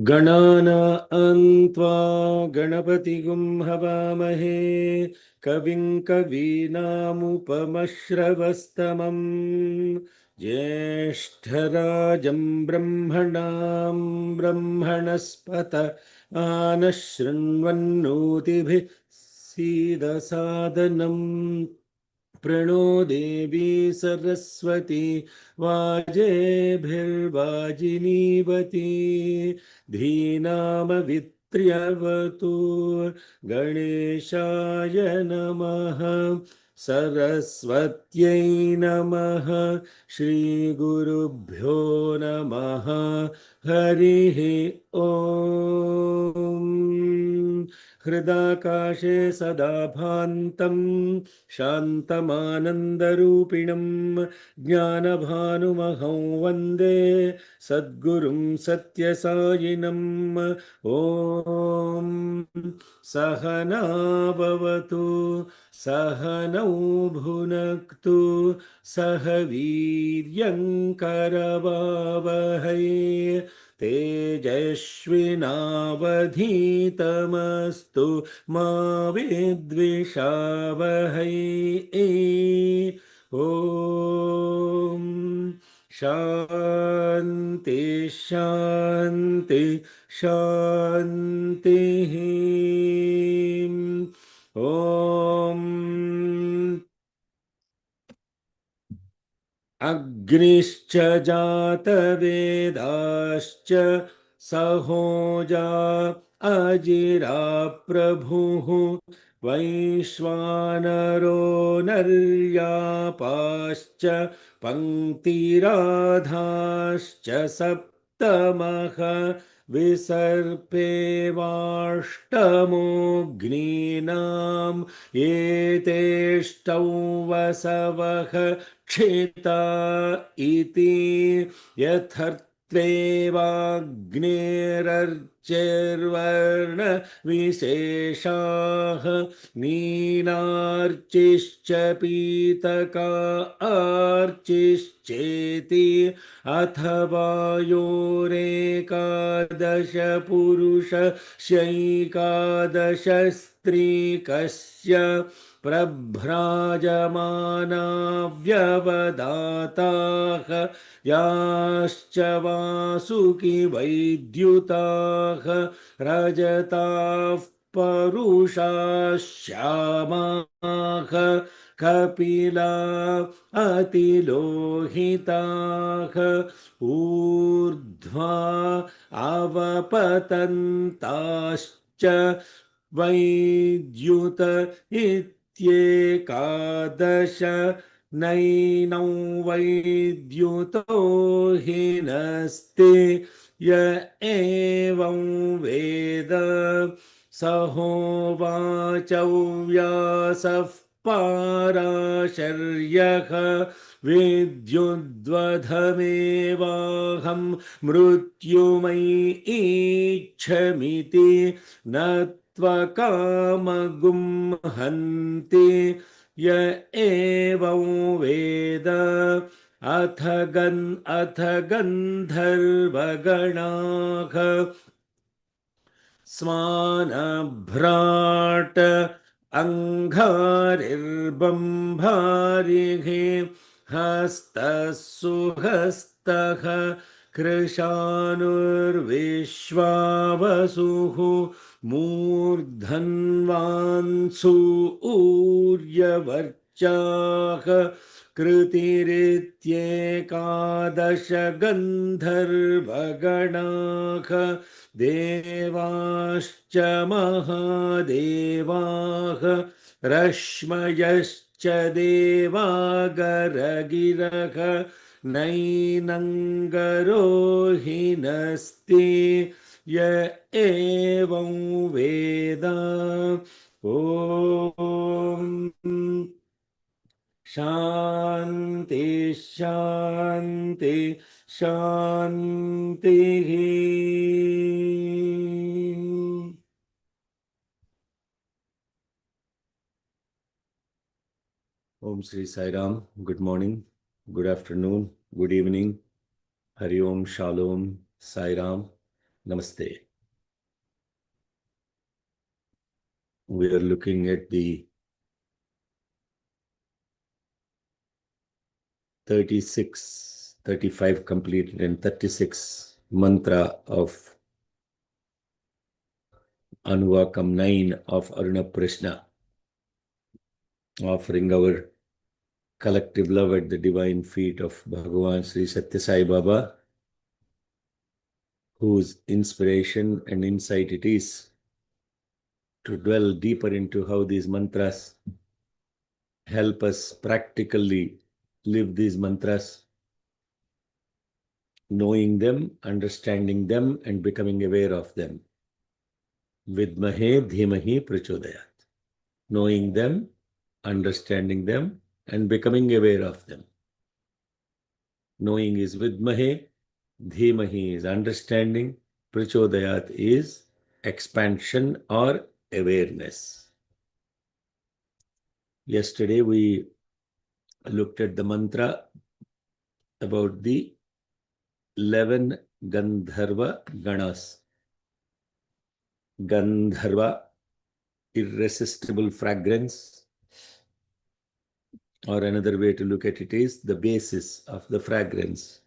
गणानान्त्वा गणपतिगुं हवामहे कविं कवीनामुपमश्रवस्तमम् ज्येष्ठराजं ब्रह्मणां ब्रह्मणस्पत आनशृण्वन्नोतिभिः सीदसादनम् प्रणो देवी सरस्वती वाजेभिर्वाजिनीवती धीनामवित्र्यवतु गणेशाय नमः सरस्वत्यै नमः श्रीगुरुभ्यो नमः हरिः ॐ हृदाकाशे सदा भान्तं शान्तमानन्दरूपिणं ज्ञानभानुमहं वन्दे सद्गुरुं सत्यसायिनम् ॐ सहना भवतु सहनौ भुनक्तु सह वीर्यङ्करवावहै तेजस्विनावधीतमस्तु मा विद्विषावहै ॐ शान्ति शान्ति शान्तिः ॐ अग्निश्च जातवेदाश्च सहोजा अजिरा प्रभुः वैश्वानरो नर्यापाश्च पङ्क्तिराधाश्च सप्तमः विसर्पेवाष्टमोऽग्नीनाम् एतेष्टौ वसवः क्षिता इति यथर्त्वेवाग्नेरर्चिर्वर्ण विशेषाः नीलार्चिश्च पीतका आर्चिश्चेति अथवा योरेकादश पुरुषस्यैकादश स्त्रीकस्य प्रभ्राजमाना व्यवदाताः याश्च वासुकि वैद्युताः रजताः परुषा श्यामाः कपिला अतिलोहिताः ऊर्ध्वा अवपतन्ताश्च वैद्युत इत्येकादश नैनौ वैद्युतो हिनस्ति य एवं वेद सहोवाच व्यासः पाराशर्यः विद्युद्वधमेवाहं मृत्युमयीच्छमिति न त्वकामगुं हन्ति य एवं वेद अथ गन्धर्वगणाः स्वानभ्राट अङ्घारिर्बम्भारिः हस्तः सुहस्तः कृशानुर्विश्वावसुः मूर्धन्वांसु ऊर्यवर्चाः कृतिरित्येकादश गन्धर्वगणाः देवाश्च महादेवाः रश्मयश्च देवागरगिरः नैनङ्गरो हिनस्ति य एवं वेद ॐ शान्ति शान्ति शान्तिः. Om Sri Sai Ram. Good morning, good afternoon, good evening. Hari Om, Shalom, Sai Ram, Namaste. We are looking at the 36, 35 completed and 36 mantra of Anuvakam 9 of Aruna Prishna, offering our collective love at the divine feet of Bhagavan Sri Satya Sai Baba, whose inspiration and insight it is to dwell deeper into how these mantras help us practically live these mantras, knowing them, understanding them, and becoming aware of them. Vidmahe dhimahi prachodayat. Knowing them, understanding them, and becoming aware of them. Knowing is vidmahe, dhimahi is understanding, prachodayat is expansion or awareness. Yesterday we looked at the mantra about the 11 Gandharva Ganas. Gandharva, irresistible fragrance, or another way to look at it is the basis of the fragrance.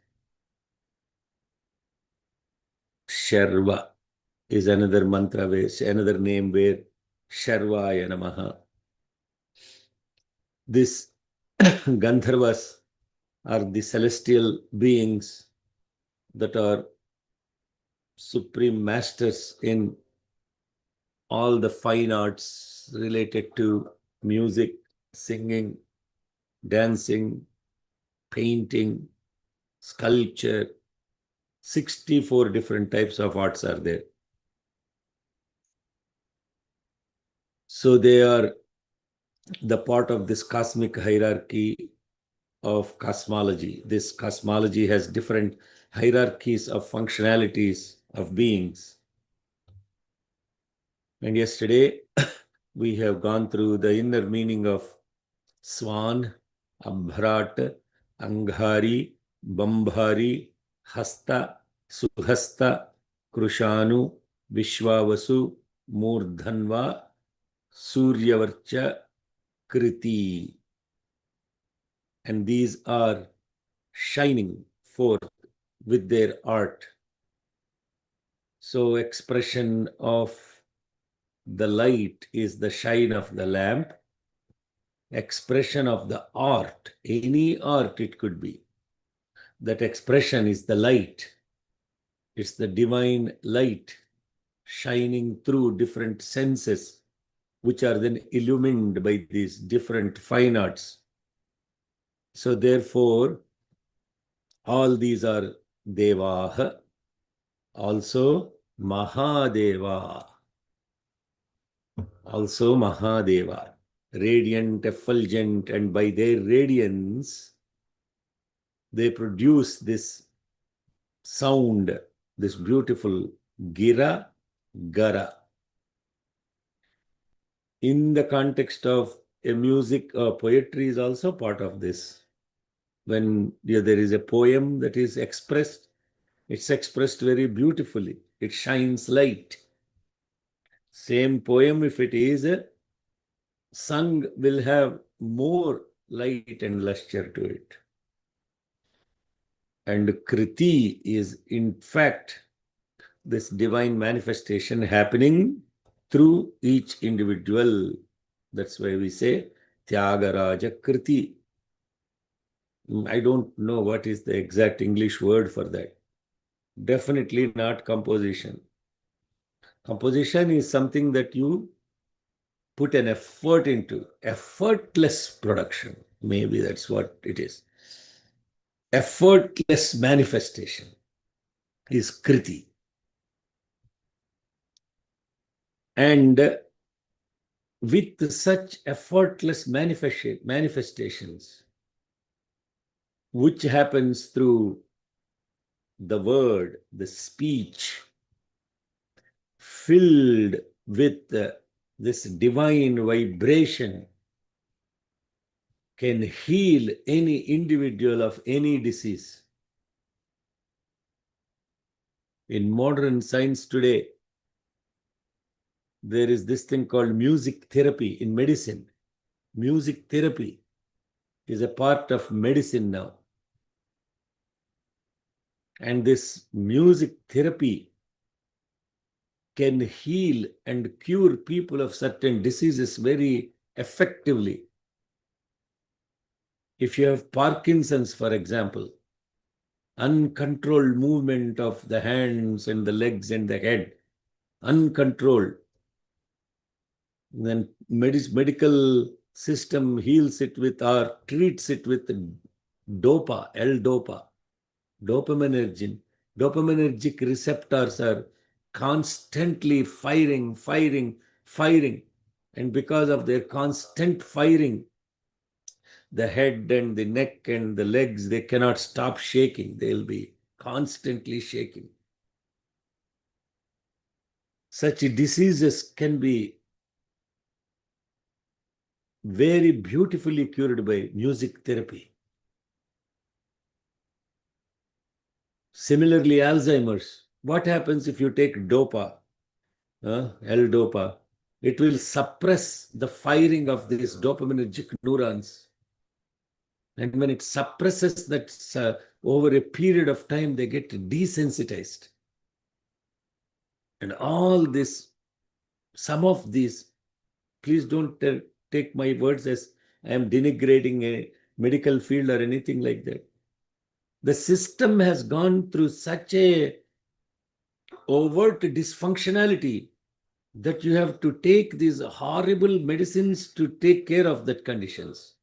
Sharva is another mantra, another name where Sharvaya Namaha. This Gandharvas are the celestial beings that are supreme masters in all the fine arts related to music, singing, dancing, painting, sculpture. 64 different types of arts are there. So they are the part of this cosmic hierarchy of cosmology. This cosmology has different hierarchies of functionalities of beings. And yesterday we have gone through the inner meaning of Swan, Abhrat, Anghari, Bambhari, Hasta, Suhasta, Krushanu, Vishwavasu, Murdhanva, Suryavarcha, Kriti. And these are shining forth with their art. So expression of the light is the shine of the lamp. Expression of the art, any art it could be, that expression is the light. It's the divine light shining through different senses, which are then illumined by these different fine arts. So therefore, all these are Devaha, also Mahadeva, radiant, effulgent, and by their radiance, they produce this sound, this beautiful Gira, Gara. In the context of a music, poetry is also part of this. When there is a poem that is expressed, it's expressed very beautifully. It shines light. Same poem, if it is sung, will have more light and luster to it. And Kriti is, in fact, this divine manifestation happening through each individual. That's why we say Tyagaraja Kriti. I don't know what is the exact English word for that. Definitely not composition. Composition is something that you put an effort into, effortless production. Maybe that's what it is. Effortless manifestation is Kriti. And with such effortless manifestations, which happens through the word, the speech, filled with this divine vibration, can heal any individual of any disease. In modern science today, there is this thing called music therapy in medicine. Music therapy is a part of medicine now. And this music therapy can heal and cure people of certain diseases very effectively. If you have Parkinson's, for example, uncontrolled movement of the hands and the legs and the head, uncontrolled, then medical system heals it with or treats it with dopa, L-dopa, dopaminergic. Dopaminergic receptors are constantly firing. And because of their constant firing, the head and the neck and the legs, they cannot stop shaking. They'll be constantly shaking. Such diseases can be very beautifully cured by music therapy. Similarly, Alzheimer's. What happens if you take dopa, L-dopa? It will suppress the firing of these dopaminergic neurons. And when it suppresses that, over a period of time, they get desensitized. And all this, some of these, please don't take my words as I am denigrating a medical field or anything like that. The system has gone through such a overt dysfunctionality that you have to take these horrible medicines to take care of that conditions.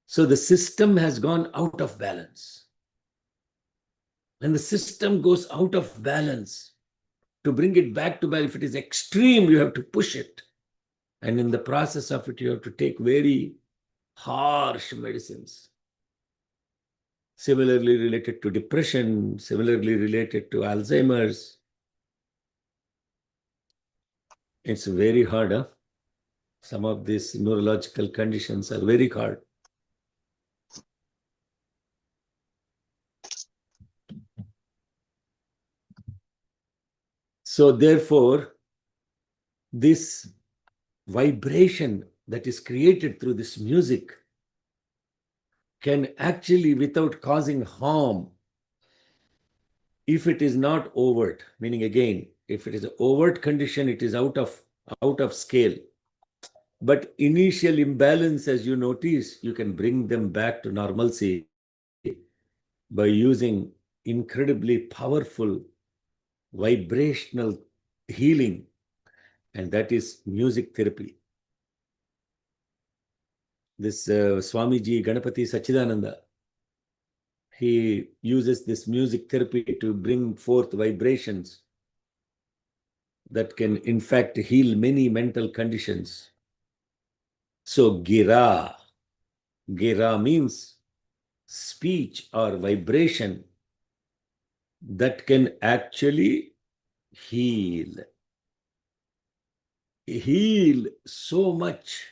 So the system has gone out of balance. When the system goes out of balance, to bring it back to balance, if it is extreme, you have to push it. And in the process of it, you have to take very harsh medicines. Similarly related to depression, similarly related to Alzheimer's. It's very hard. Huh? Some of these neurological conditions are very hard. So therefore, this vibration that is created through this music can actually, without causing harm, if it is not overt, meaning again, if it is an overt condition, it is out of scale. But initial imbalance, as you notice, you can bring them back to normalcy by using incredibly powerful vibrational healing, and that is music therapy. This Swamiji Ganapati Sachidananda, he uses this music therapy to bring forth vibrations that can in fact heal many mental conditions. So gira means speech or vibration that can actually heal so much.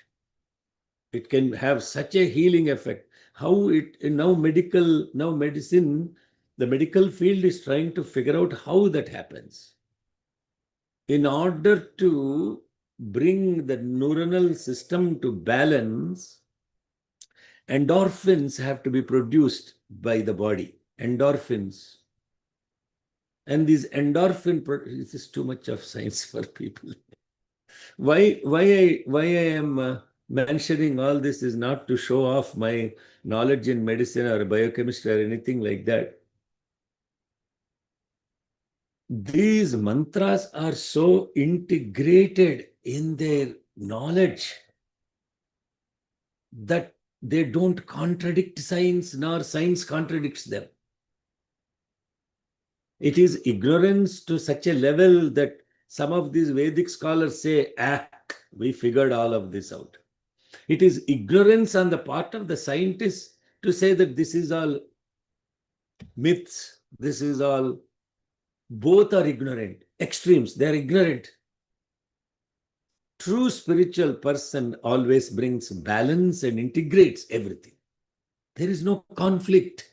It can have such a healing effect. How it now medicine, the medical field is trying to figure out how that happens. In order to bring the neuronal system to balance, endorphins have to be produced by the body. Endorphins. And these this is too much of science for people. Why I am mentioning all this is not to show off my knowledge in medicine or biochemistry or anything like that. These mantras are so integrated in their knowledge that they don't contradict science, nor science contradicts them. It is ignorance to such a level that Some of these Vedic scholars say, we figured all of this out. It is ignorance on the part of the scientists to say that this is all myths, this is all. Both are ignorant, extremes, they are ignorant. True spiritual person always brings balance and integrates everything. There is no conflict.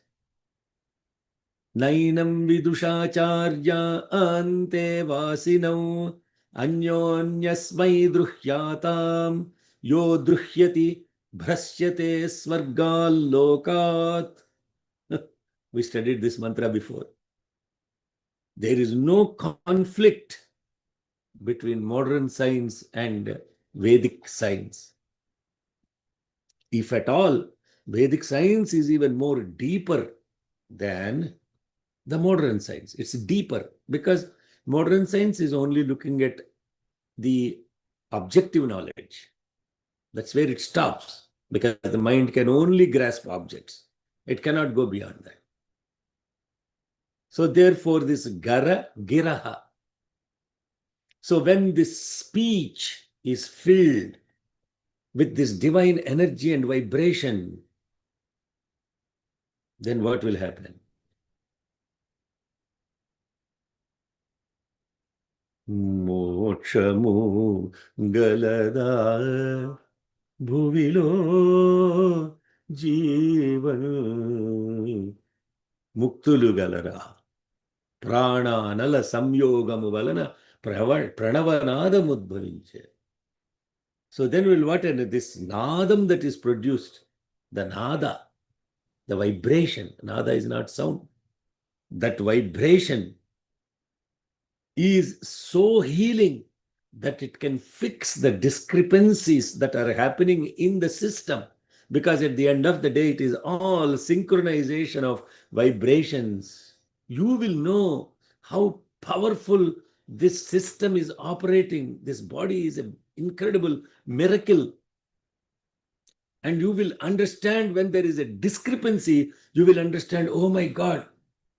Nainam vidushaacharya ante vasinau anyonyasmai druhyatam yo druhyati bhrasyate svargal lokat. We studied this mantra before. There is no conflict between modern science and Vedic science. If at all, Vedic science is even more deeper than the modern science. It's deeper because modern science is only looking at the objective knowledge. That's where it stops, because the mind can only grasp objects. It cannot go beyond that. So therefore, this giraha. So when this speech is filled with this divine energy and vibration, then what will happen? Mokshamu galada bhuvilo jivan muktulu galara prana nala samyogamu valana pranavanadam udbhavinche. So then we'll what? And this nadam that is produced, the nada, the vibration, nada is not sound. That vibration is so healing that it can fix the discrepancies that are happening in the system. Because at the end of the day, it is all synchronization of vibrations. You will know how powerful this system is operating. This body is an incredible miracle. And you will understand when there is a discrepancy, you will understand, oh my God,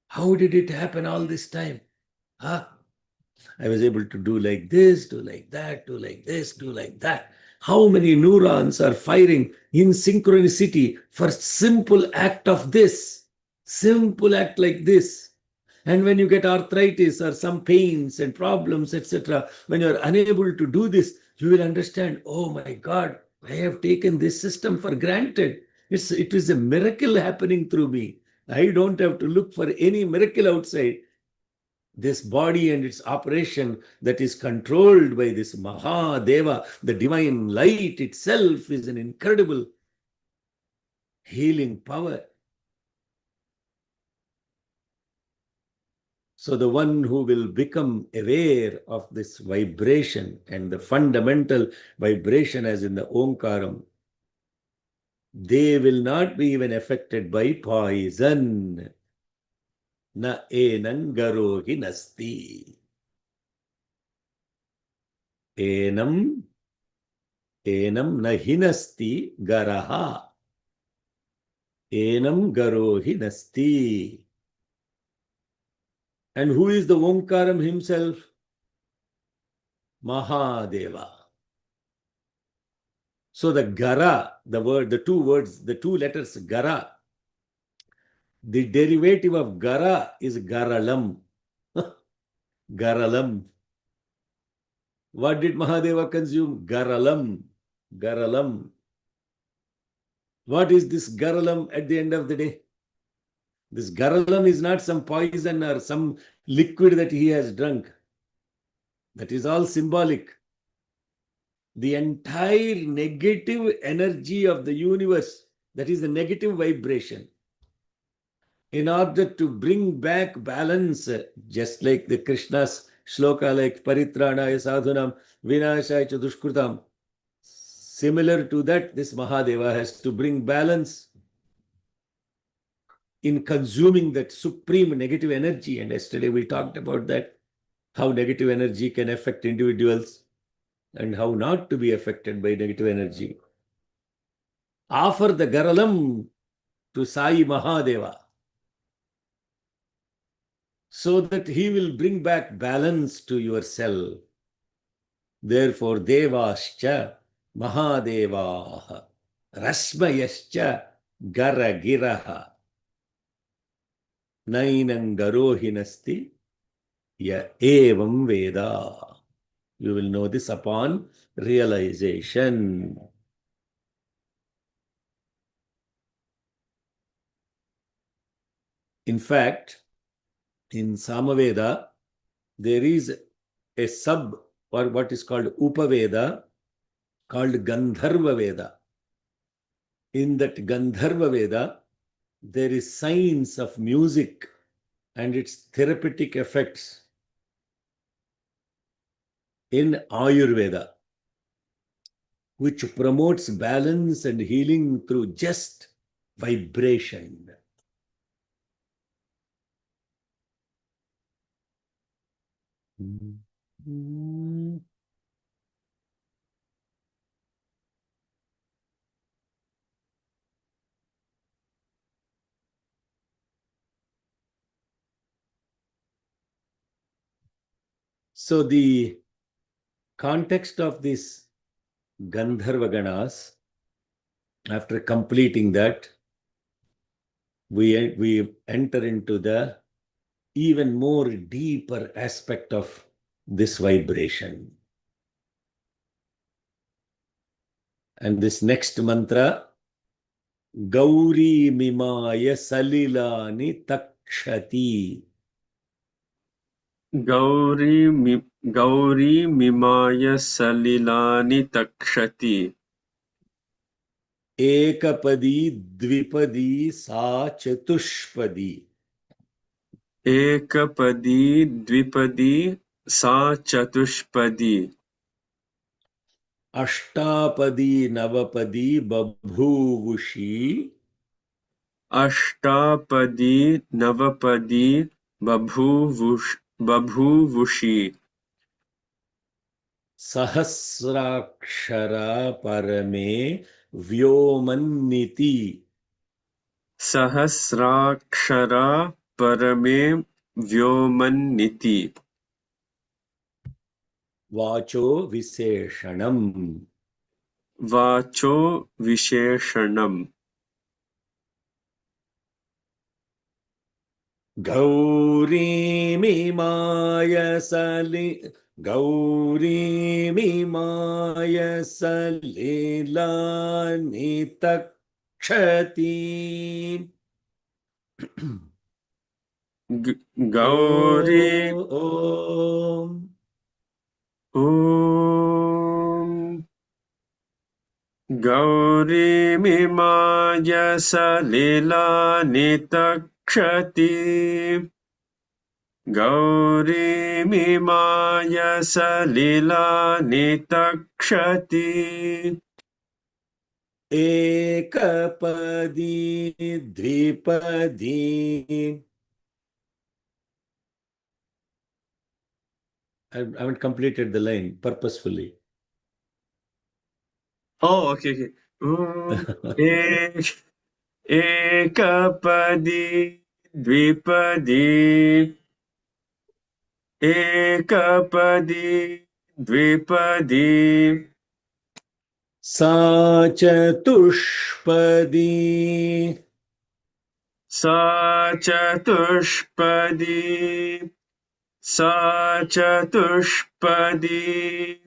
how did it happen all this time? Huh? I was able to do like this, do like that, do like this, do like that. How many neurons are firing in synchronicity for simple act of this, simple act like this. And when you get arthritis or some pains and problems, etc., when you're unable to do this, you will understand, oh my God, I have taken this system for granted. It is a miracle happening through me. I don't have to look for any miracle outside. This body and its operation that is controlled by this Mahadeva, the divine light itself, is an incredible healing power. So the one who will become aware of this vibration and the fundamental vibration as in the Omkaram, they will not be even affected by poison. Na enam garohi nasti. Enam nahinasti garaha. Enam garohi nasti. And who is the Omkaram himself? Mahadeva. So the gara, the two letters gara, the derivative of gara is garalam. Garalam. What did Mahadeva consume? Garalam. Garalam. What is this garalam at the end of the day? This garalam is not some poison or some liquid that he has drunk. That is all symbolic. The entire negative energy of the universe, that is the negative vibration, in order to bring back balance, just like the Krishna's shloka, like Paritranaya sadhunam vinashaya cha dushkrutam. Similar to that, this Mahadeva has to bring balance in consuming that supreme negative energy. And yesterday we talked about that, how negative energy can affect individuals and how not to be affected by negative energy. Offer the Garalam to Sai Mahadeva so that he will bring back balance to yourself. Therefore, devascha mahadevaha rasmayascha garagiraha nainangarohinasti ya evam veda. You will know this upon realization. In fact, in Samaveda, there is a sub or what is called Upaveda called Gandharva Veda. In that Gandharva Veda, there is science of music and its therapeutic effects in Ayurveda, which promotes balance and healing through just vibration. So the context of this Gandharva Ganas, after completing that, we enter into the even more deeper aspect of this vibration. And this next mantra, Gauri Mimaya Salilani Takshati. Gauri Mimaya Salilani Takshati. Ekapadi Dvipadi Sa Chatushpadi. Ekapadi Dvipadi Sa Chatushpadi. Ashtapadi Navapadi Babhuvushi. Ashtapadi Navapadi Babhuvushi. Sahasrakshara Parame Vyomanniti. Sahasrakshara Parame Vyomanniti. Vacho Viseshanam. Vacho Visheshanam. Gauri Mimaya Salilani Takshati. Gauri Om. Om Gauri Mimaya Salilani Takshati. Gauri Mimaya Salilani Takshati. Ekapadi Dvipadi. I haven't completed the line purposefully. Oh, okay. Ek- Ekapadi Dvipadi. Ekapadi Dvipadi. Sa Chatushpadi. Sa Chatushpadi. Sa Chatushpadi.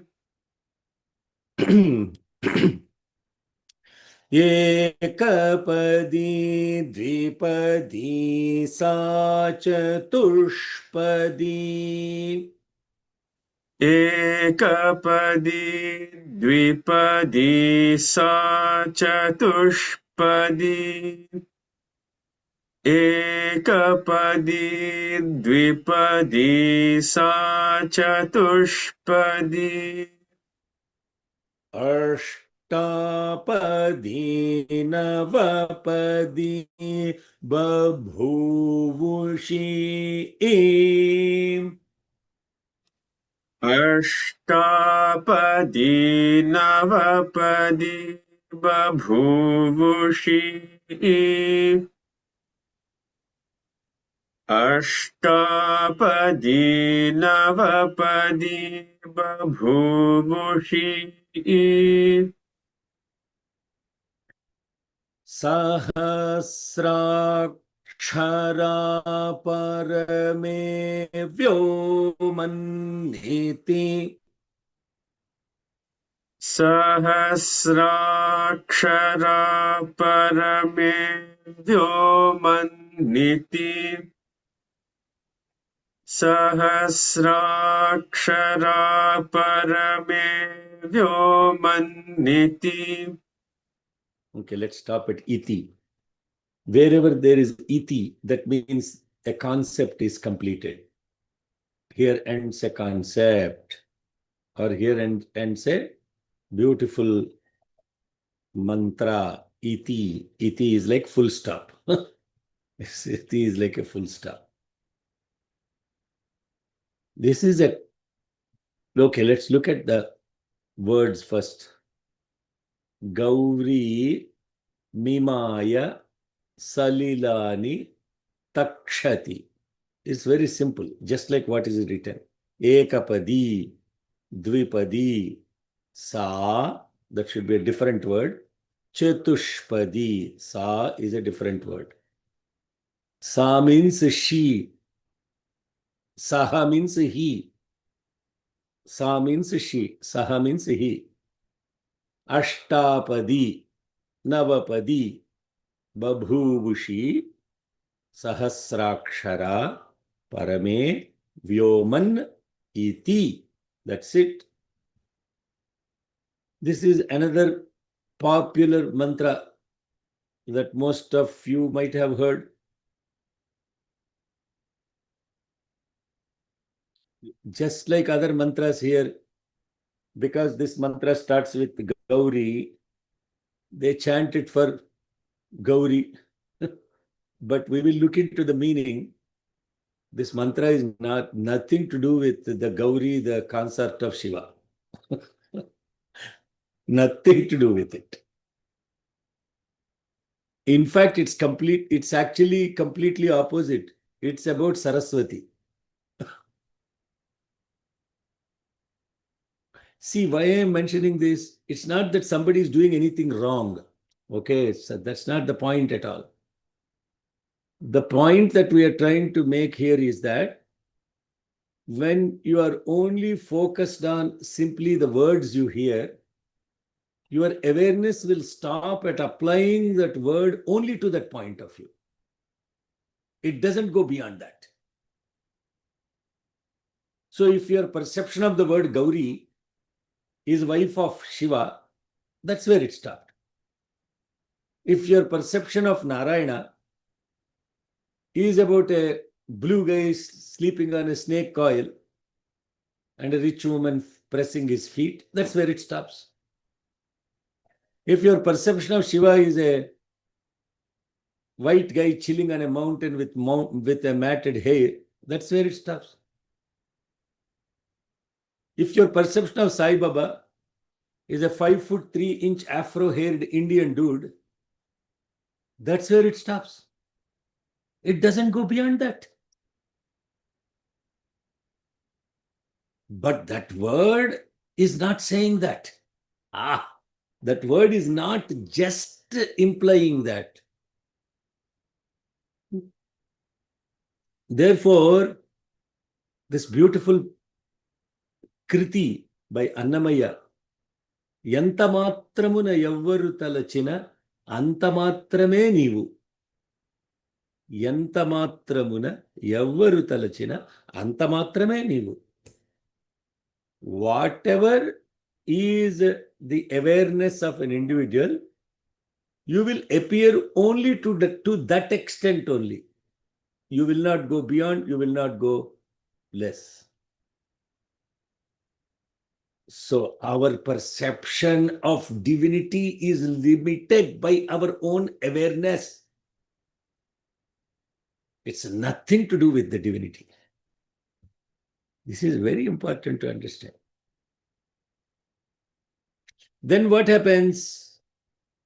Ekapadi Dvipadi Sa Chatushpadi. Ekapadi Dvipadi Sa Chatushpadi. Ekapadi Dvipadi Sa Chatushpadi. Ashtapadi Navapadi Babhuvushi. Ashtapadi Navapadi Babhuvushi. Ashtapadi Navapadi बभूवुषि सहस्राक्षरा Parme व्योमन्नेति सहस्राक्षरा Parme व्योमन्निति सहस्राक्षरा Parme व्योमन्निति. Okay, let's stop at iti. Wherever there is iti, that means a concept is completed. Here ends a concept, or here ends a beautiful mantra. Iti. Iti is like full stop. Iti is like a full stop. This is a. Okay, let's look at the words first. Gauri Mimaya Salilani Takshati. It's very simple, just like what is written. Ekapadi, Dvipadi, Sa, that should be a different word. Chetushpadi, Sa is a different word. Sa means she. Saha means he. Sa means she. Saha means he. Ashtapadi, Navapadi, Babhuvushi, Sahasrakshara, Parame, Vyoman, Iti. That's it. This is another popular mantra that most of you might have heard. Just like other mantras here, because this mantra starts with Gauri, they chant it for Gauri. But we will look into the meaning. This mantra is nothing to do with the Gauri, the consort of Shiva. Nothing to do with it. In fact, it's actually completely opposite. It's about Saraswati. See, why I am mentioning this? It's not that somebody is doing anything wrong. Okay, so that's not the point at all. The point that we are trying to make here is that when you are only focused on simply the words you hear, your awareness will stop at applying that word only to that point of view. It doesn't go beyond that. So if your perception of the word Gauri is wife of Shiva, that's where it stopped. If your perception of Narayana is about a blue guy sleeping on a snake coil and a rich woman pressing his feet, that's where it stops. If your perception of Shiva is a white guy chilling on a mountain with a matted hair, that's where it stops. If your perception of Sai Baba is a 5'3" afro-haired Indian dude, that's where it stops. It doesn't go beyond that. But that word is not saying that. That word is not just implying that. Therefore, this beautiful Kriti by Annamaya, Yantamatramuna Yavvaru Talachina, Antamatrame Nivu. Yantamatramuna Yavvaru Talachina, Antamatrame Nivu. Whatever is the awareness of an individual, you will appear only to that extent only. You will not go beyond, you will not go less. So our perception of divinity is limited by our own awareness. It's nothing to do with the divinity. This is very important to understand. Then what happens?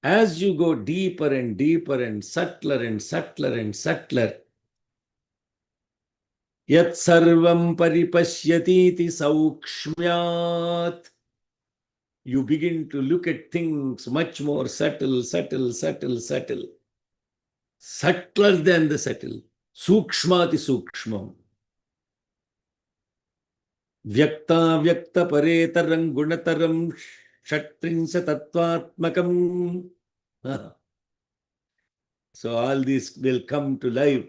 As you go deeper and deeper and subtler and subtler and subtler, Yat sarvam paripashyatiti saukshmyat. You begin to look at things much more subtle, subtle, subtle, subtle. Subtler than the subtle. Sukshmati sukshmam. Vyakta vyakta paretaram gunataram shatrinsa tattvatmakam. So all this will come to life.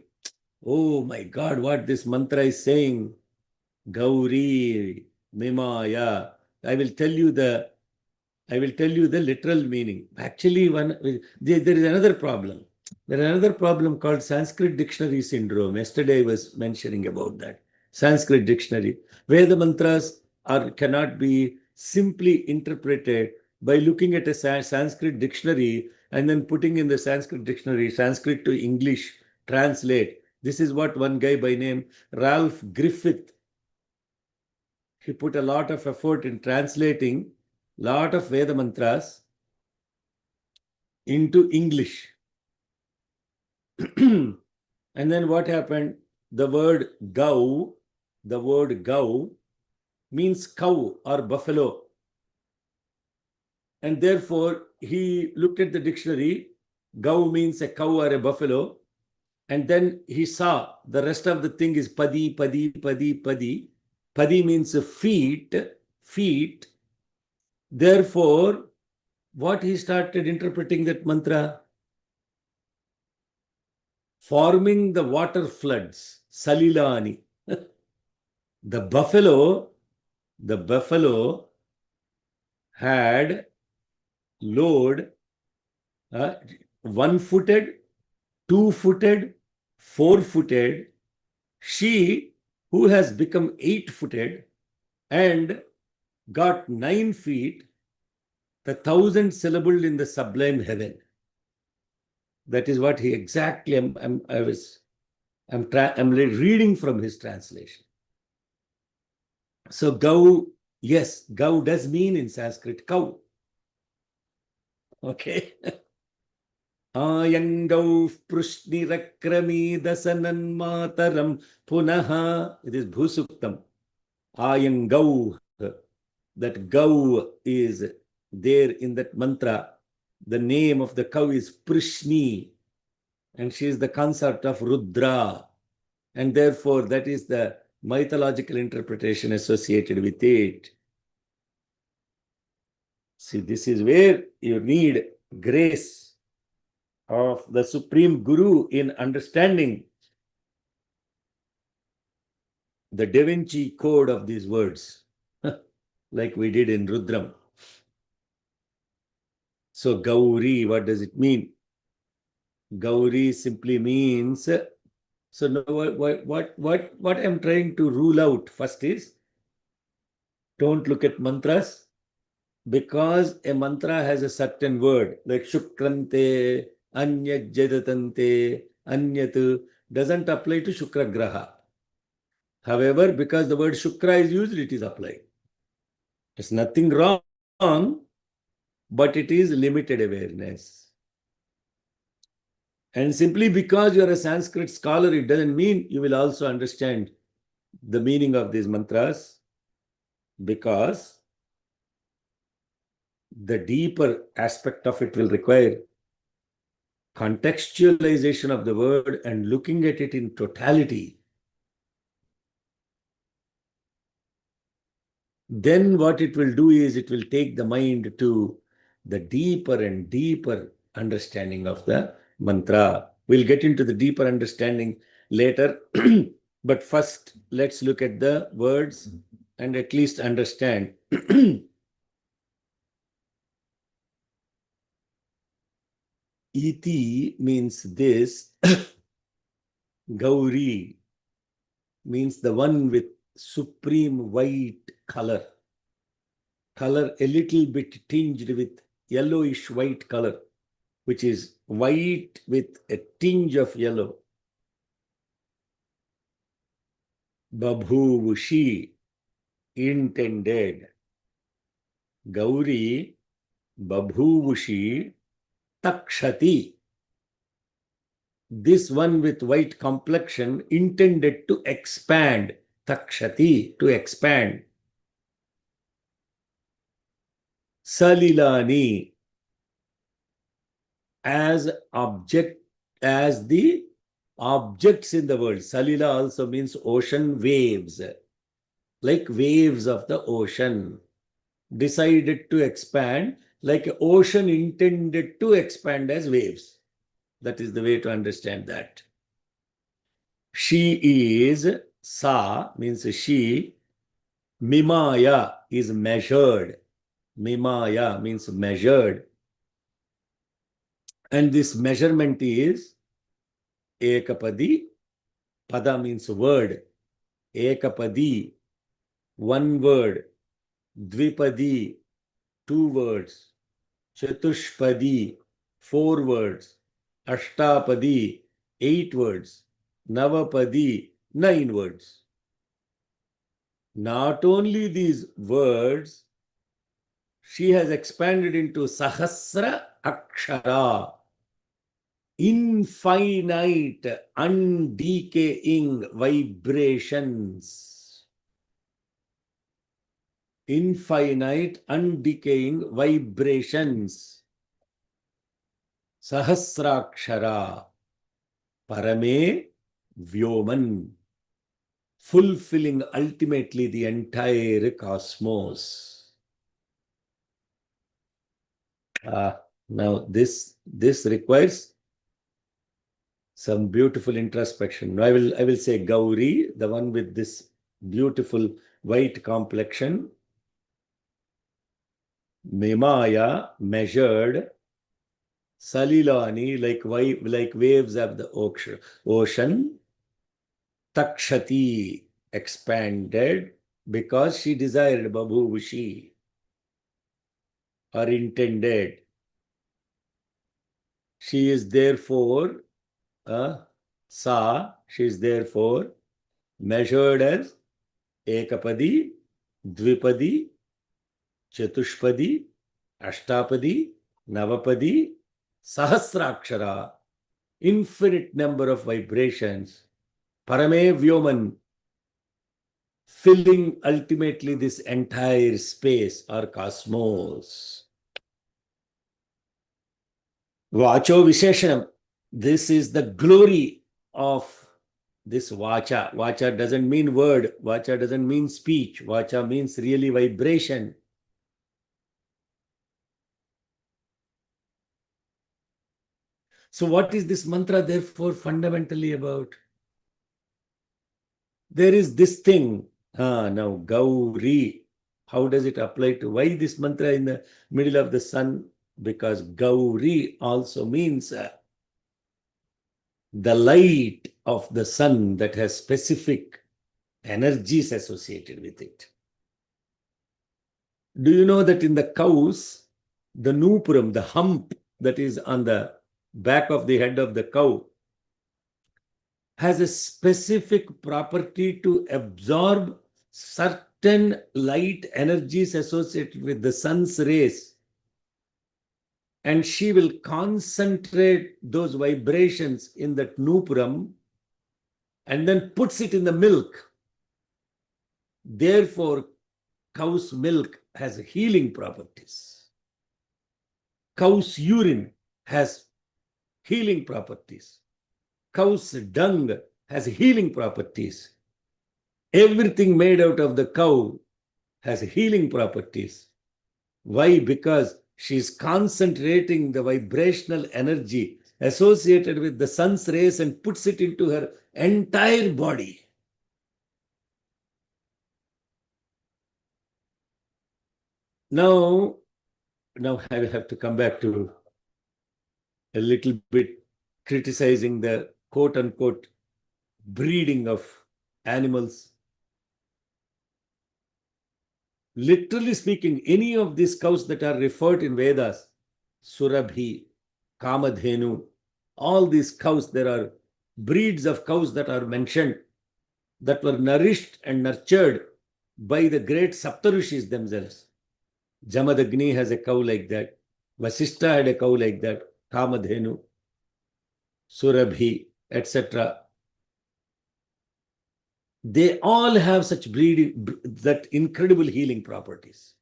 Oh my God, what this mantra is saying. Gauri Mimaya. I will tell you the literal meaning. Actually, there is another problem. There is another problem called Sanskrit dictionary syndrome. Yesterday I was mentioning about that. Sanskrit dictionary, where the mantras cannot be simply interpreted by looking at a Sanskrit dictionary and then putting in the Sanskrit dictionary, Sanskrit to English, translate. This is what one guy by name Ralph Griffith, he put a lot of effort in translating lot of Veda mantras into English. And then what happened? The word gau means cow or buffalo. And therefore, he looked at the dictionary. Gau means a cow or a buffalo. And then he saw the rest of the thing is padi, padi, padi, padi. Padi means feet. Therefore, what he started interpreting that mantra? Forming the water floods, Salilani. The buffalo had load one-footed, two-footed, four-footed. She, who has become eight-footed and got 9 feet, the 1,000 syllabled in the sublime heaven. That is what he exactly. I'm reading from his translation. So gau, yes, gau does mean in Sanskrit cow. Okay. Ayangau prushnirakrami dasanan mataram punaha. It is bhusuktam. Ayangau. That gau is there in that mantra. The name of the cow is Prishni, and she is the consort of Rudra. And therefore, that is the mythological interpretation associated with it. See, this is where you need grace of the Supreme Guru in understanding the Da Vinci code of these words, like we did in Rudram. So Gauri, what does it mean? Gauri simply means, so now what I'm trying to rule out first is, don't look at mantras, because a mantra has a certain word, like Shukrante, Anyat Jadatante, Anyat, doesn't apply to Shukra Graha. However, because the word Shukra is used, it is applied. There's nothing wrong, but it is limited awareness. And simply because you're a Sanskrit scholar, it doesn't mean you will also understand the meaning of these mantras, because the deeper aspect of it will require contextualization of the word and looking at it in totality. Then what it will do is it will take the mind to the deeper and deeper understanding of the mantra. We'll get into the deeper understanding later. But first, let's look at the words and at least understand. Iti means this. Gauri means the one with supreme white color. Color a little bit tinged with yellowish white color, which is white with a tinge of yellow. Babhuvushi, intended. Gauri, Babhuvushi, takshati. this one with white complexion intended to expand, takshati, to expand. Salilani, as the objects in the world. Salila also means ocean waves, like waves of the ocean, decided to expand, like ocean intended to expand as waves. That is the way to understand that. She is, sa means she, mimaya is measured. Mimaya means measured. And this measurement is ekapadi. Pada means word. Ekapadi, one word. Dvipadi, two words. Chatushpadi, four words. Ashtapadi, eight words. Navapadi, nine words. Not only these words, she has expanded into Sahasra Akshara, infinite, undecaying vibrations. Infinite, undecaying vibrations. Sahasrakshara, Parame Vyoman, fulfilling ultimately the entire cosmos. Now this requires some beautiful introspection. I will say Gauri, the one with this beautiful white complexion. Mimaya, measured. Salilani, like waves of the ocean. Takshati, expanded, because she desired Babhuvushi, or intended. She is therefore, she is therefore measured as Ekapadi, Dvipadi, Chatushpadi, Ashtapadi, Navapadi, Sahasrakshara, infinite number of vibrations, Parame Vyoman, filling ultimately this entire space or cosmos. Vacho Visheshanam, this is the glory of this Vacha. Vacha doesn't mean word, Vacha doesn't mean speech, Vacha means really vibration. So what is this mantra therefore fundamentally about? There is this thing. Now Gauri, how does it apply to, why this mantra in the middle of the sun? Because Gauri also means the light of the sun that has specific energies associated with it. Do you know that in the cows, the nupuram, the hump that is on the back of the head of the cow, has a specific property to absorb certain light energies associated with the sun's rays, and she will concentrate those vibrations in that nupuram and then puts it in the milk. Therefore, cow's milk has healing properties. Cow's urine has healing properties. Cow's dung has healing properties. Everything made out of the cow has healing properties. Why? Because she's concentrating the vibrational energy associated with the sun's rays and puts it into her entire body. Now I have to come back to a little bit criticizing the quote-unquote breeding of animals. Literally speaking, any of these cows that are referred in Vedas, Surabhi, Kamadhenu, all these cows, there are breeds of cows that are mentioned that were nourished and nurtured by the great Saptarishis themselves. Jamadagni has a cow like that. Vasishta had a cow like that, Kamadhenu. Surabhi, etc. They all have such that incredible healing properties.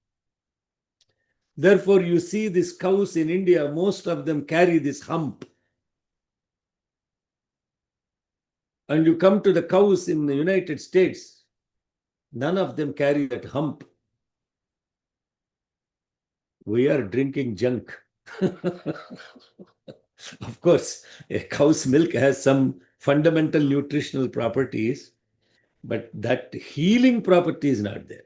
Therefore, you see these cows in India, most of them carry this hump. And you come to the cows in the United States, none of them carry that hump. We are drinking junk. Of course, a cow's milk has some fundamental nutritional properties, but that healing property is not there.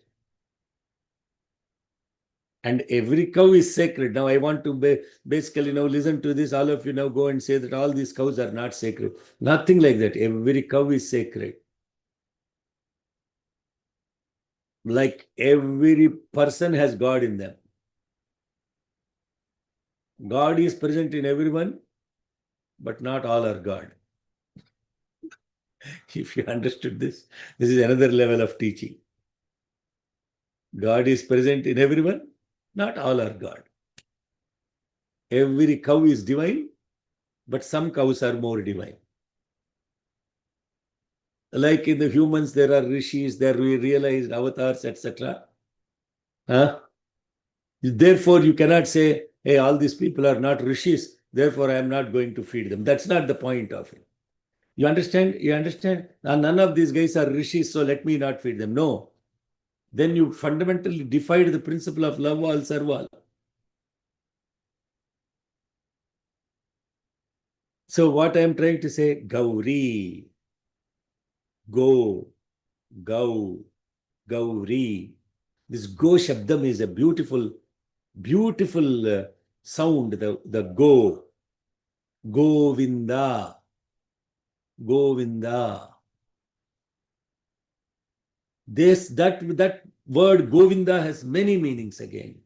And every cow is sacred. Now, I want to basically now listen to this. All of you now go and say that all these cows are not sacred. Nothing like that. Every cow is sacred. Like every person has God in them. God is present in everyone, but not all are God. If you understood this is another level of teaching. God is present in everyone, not all are God. Every cow is divine, but some cows are more divine. Like in the humans, there are rishis, there are realized avatars, etc. Huh? Therefore, you cannot say, hey, all these people are not rishis, therefore I am not going to feed them. That's not the point of it. You understand? You understand? Now, none of these guys are rishis, so let me not feed them. No. Then you fundamentally defied the principle of love all, serve all. So what I am trying to say, Gauri, go, Gau, Gauri. This Go Shabdam is a beautiful, beautiful sound, the Go, Govinda, Govinda. That word Govinda has many meanings again.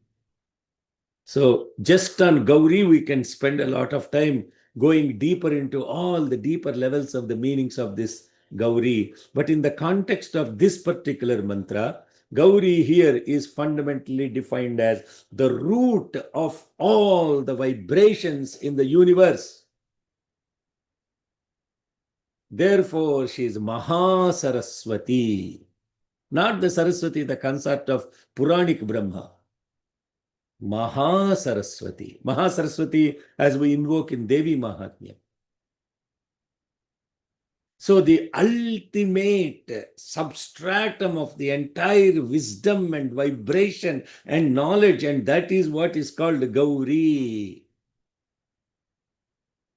So just on Gauri, we can spend a lot of time going deeper into all the deeper levels of the meanings of this Gauri. But in the context of this particular mantra, Gauri here is fundamentally defined as the root of all the vibrations in the universe. Therefore, she is Mahasaraswati, not the Saraswati, the consort of Puranic Brahma. Mahasaraswati. Mahasaraswati, as we invoke in Devi Mahatmya. So the ultimate substratum of the entire wisdom and vibration and knowledge, and that is what is called Gauri.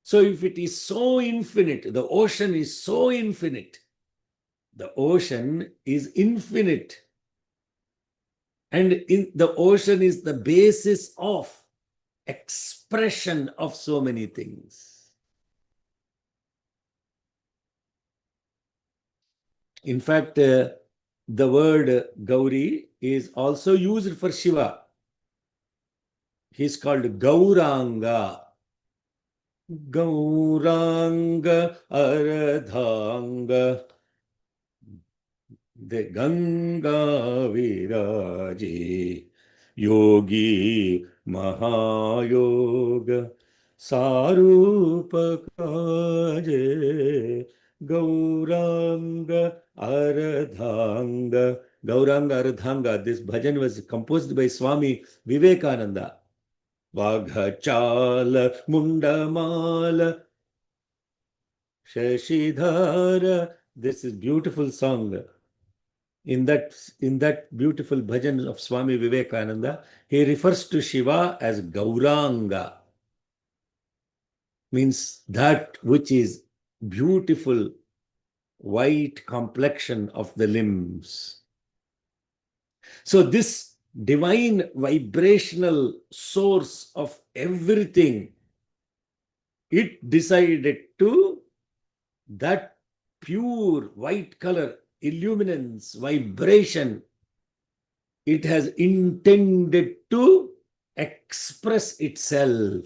So if it is so infinite, the ocean is so infinite, the ocean is infinite. And the ocean is the basis of expression of so many things. In fact, the word Gauri is also used for Shiva. He's called Gauranga. Gauranga Ardhanga. The Ganga Viraji Yogi Mahayoga Sarupa Kaje Gauranga Ardhanga. Gauranga Ardhanga. This bhajan was composed by Swami Vivekananda. Vaghachala Mundamala Shashidhara. This is beautiful song. In that beautiful bhajan of Swami Vivekananda, he refers to Shiva as Gauranga, means that which is beautiful white complexion of the limbs. So this divine vibrational source of everything, it decided to that pure white color, illuminance, vibration, it has intended to express itself.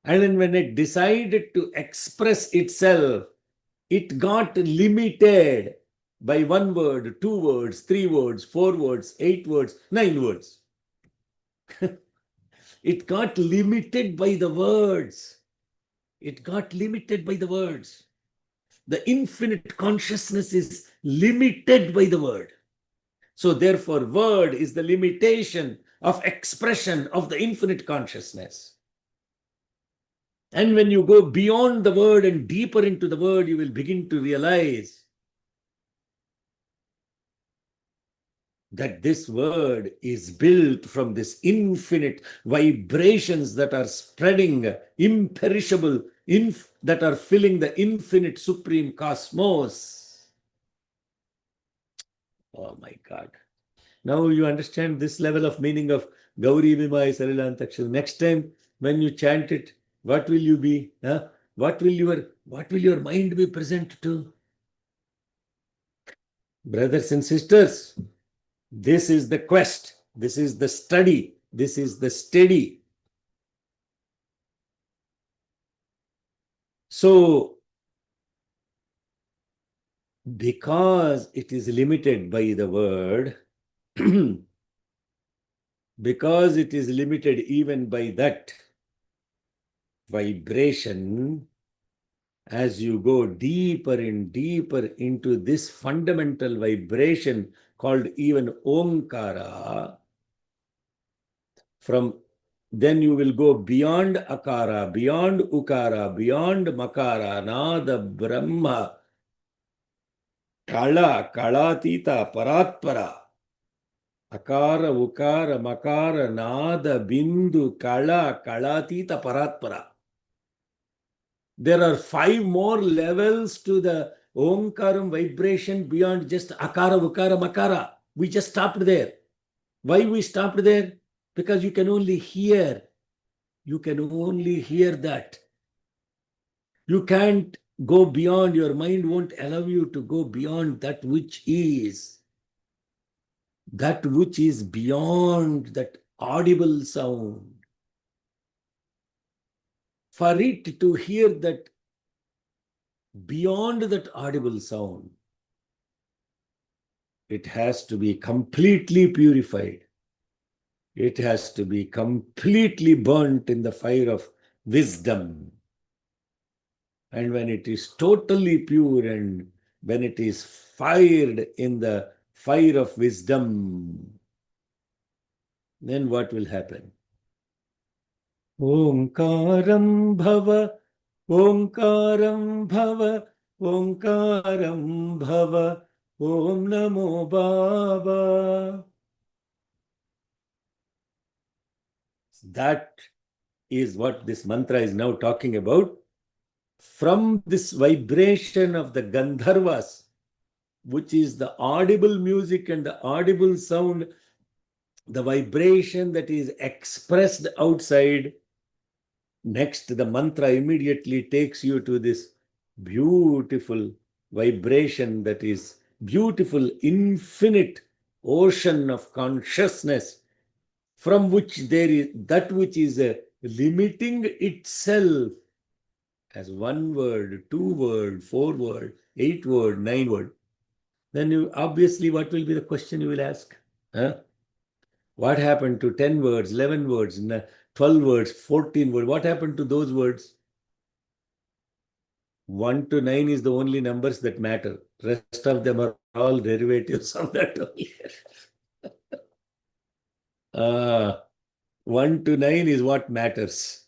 And then when it decided to express itself, it got limited by 1 word, 2 words, 3 words, 4 words, 8 words, 9 words. It got limited by the words. It got limited by the words. The infinite consciousness is limited by the word. So therefore, word is the limitation of expression of the infinite consciousness. And when you go beyond the word and deeper into the word, you will begin to realize that this word is built from this infinite vibrations that are spreading, imperishable, that are filling the infinite supreme cosmos. Oh my God. Now you understand this level of meaning of Gauri Vimai Salilantakshara. Next time when you chant it, what will you be? Huh? What will your mind be present to? Brothers and sisters, this is the quest. This is the study. This is the study. So, because it is limited by the word, because it is limited even by that vibration, as you go deeper and deeper into this fundamental vibration called even Omkara, then you will go beyond Akara, beyond Ukara, beyond Makara, Nada, Brahma, Kala, Kalatita, Paratpara, Akara, Ukara, Makara, Nada, Bindu, Kala, Kalatita, Paratpara. There are 5 more levels to the Omkaram vibration beyond just Akara, Ukara, Makara. We just stopped there. Why we stopped there? Because you can only hear. You can only hear that. You can't go beyond. Your mind won't allow you to go beyond that which is. That which is beyond that audible sound. For it to hear that beyond that audible sound, it has to be completely purified. It has to be completely burnt in the fire of wisdom. And when it is totally pure and when it is fired in the fire of wisdom, then what will happen? Omkaram bhava, Omkaram bhava, Omkaram bhava, Om Namo Baba. That is what this mantra is now talking about. From this vibration of the Gandharvas, which is the audible music and the audible sound, the vibration that is expressed outside, next the mantra immediately takes you to this beautiful vibration that is beautiful, infinite ocean of consciousness, from which there is that which is limiting itself as 1 word, 2 word, 4 word, 8 word, 9 word. Then you obviously, what will be the question you will ask? Huh? What happened to 10 words, 11 words, 12 words, 14 words? What happened to those words? 1 to 9 is the only numbers that matter. Rest of them are all derivatives of that only. 1 to 9 is what matters.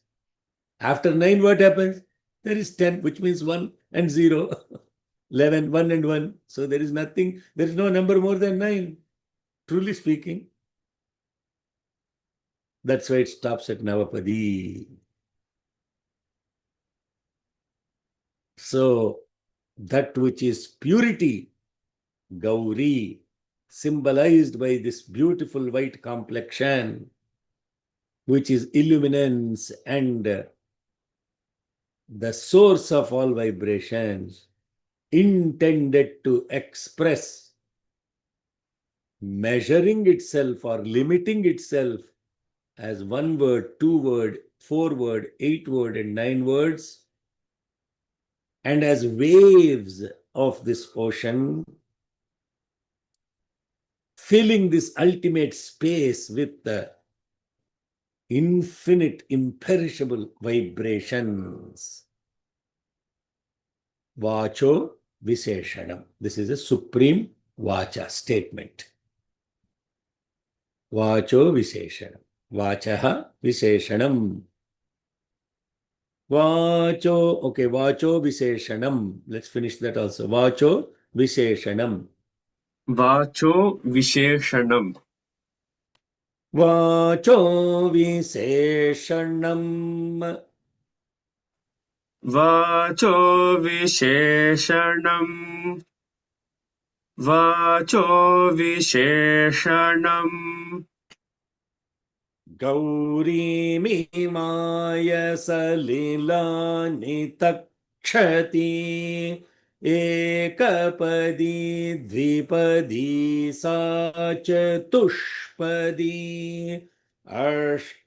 After 9, what happens? There is 10, which means 1 and 0. 11, 1 and 1. So there is nothing, there is no number more than 9, truly speaking. That's why it stops at Navapadi. So that which is purity, Gauri, symbolized by this beautiful white complexion, which is illuminance and the source of all vibrations, intended to express, measuring itself or limiting itself as 1 word, 2 word, 4 word, 8 word, and 9 words, and as waves of this ocean, filling this ultimate space with the infinite, imperishable vibrations. Vacho Visheshanam. This is a supreme Vacha statement. Vacho Visheshanam. Vachaha Visheshanam. Vacho, okay, Vacho Visheshanam. Let's finish that also. Vacho Visheshanam. Vacho Visheshanam. Vacho Visheshanam. Vacho Visheshanam. Vacho Visheshanam. Gauri Mimaya Salila Nitakshati Ekapadi Dvipadi Sa Chatushpadi Ashtapadi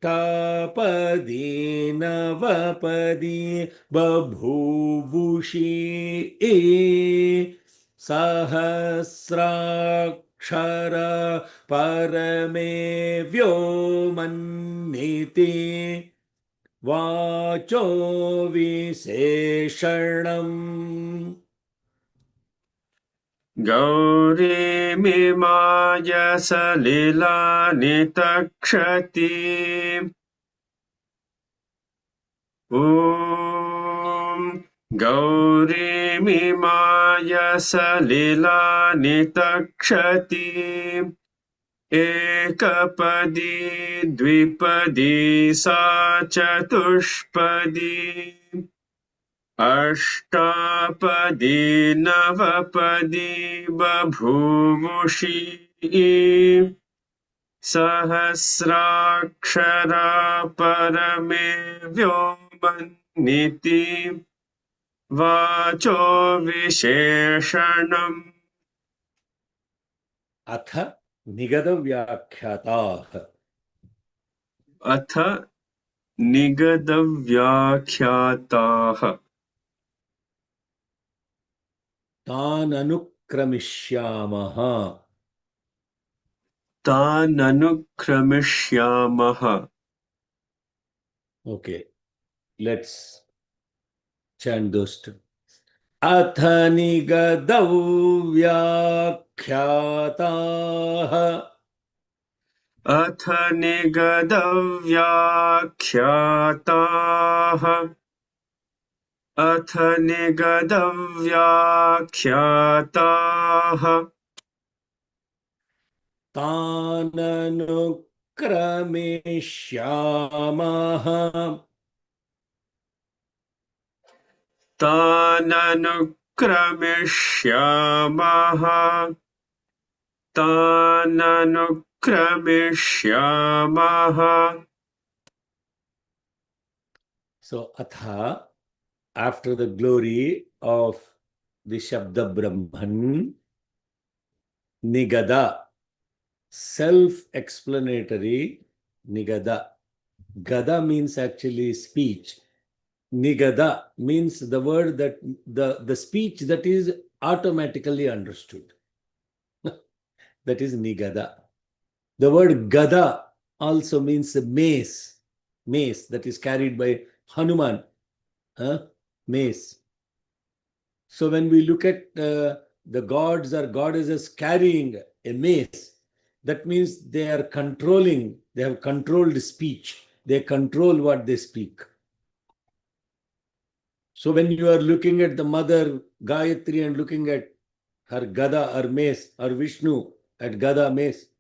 Navapadi Babhuvushi Sahasrakshara Parame Vyomanniti Vacho Visheshanam. Gauri Mimaya Salila Nitakshati. Om Gauri Mimaya Salila Nitakshati. Ekapadi Dvipadi Sa Chatushpadi Ashtapadi Navapadi Babhuvushi Sahasrakshara Parame Vyomanniti Vacho Visheshanam. Atha Nigada Vyakhyatah. Atha Nigadavyakhyatāha. Tan Anukramishyamaha. Tānanukramishyāmaha. Okay, let's chant those two. Atha Nigadau Vyakhyatah. Atha nigadavyakhyatāha. Atha nigadavyakhyatāha. Tānanukramishyāmaha. Tānanukramishyāmaha. Tānanukramishyāmaha. So, Atha, after the glory of the Shabda Brahman, Nigada, self-explanatory Nigada. Gada means actually speech. Nigada means the word that the speech that is automatically understood. That is Nigada. The word Gada also means mace. Mace that is carried by Hanuman. Mace. So when we look at the gods or goddesses carrying a mace, that means they are controlling, they have controlled speech. They control what they speak. So when you are looking at the mother Gayatri and looking at her Gada or mace, or Vishnu at Gada mace,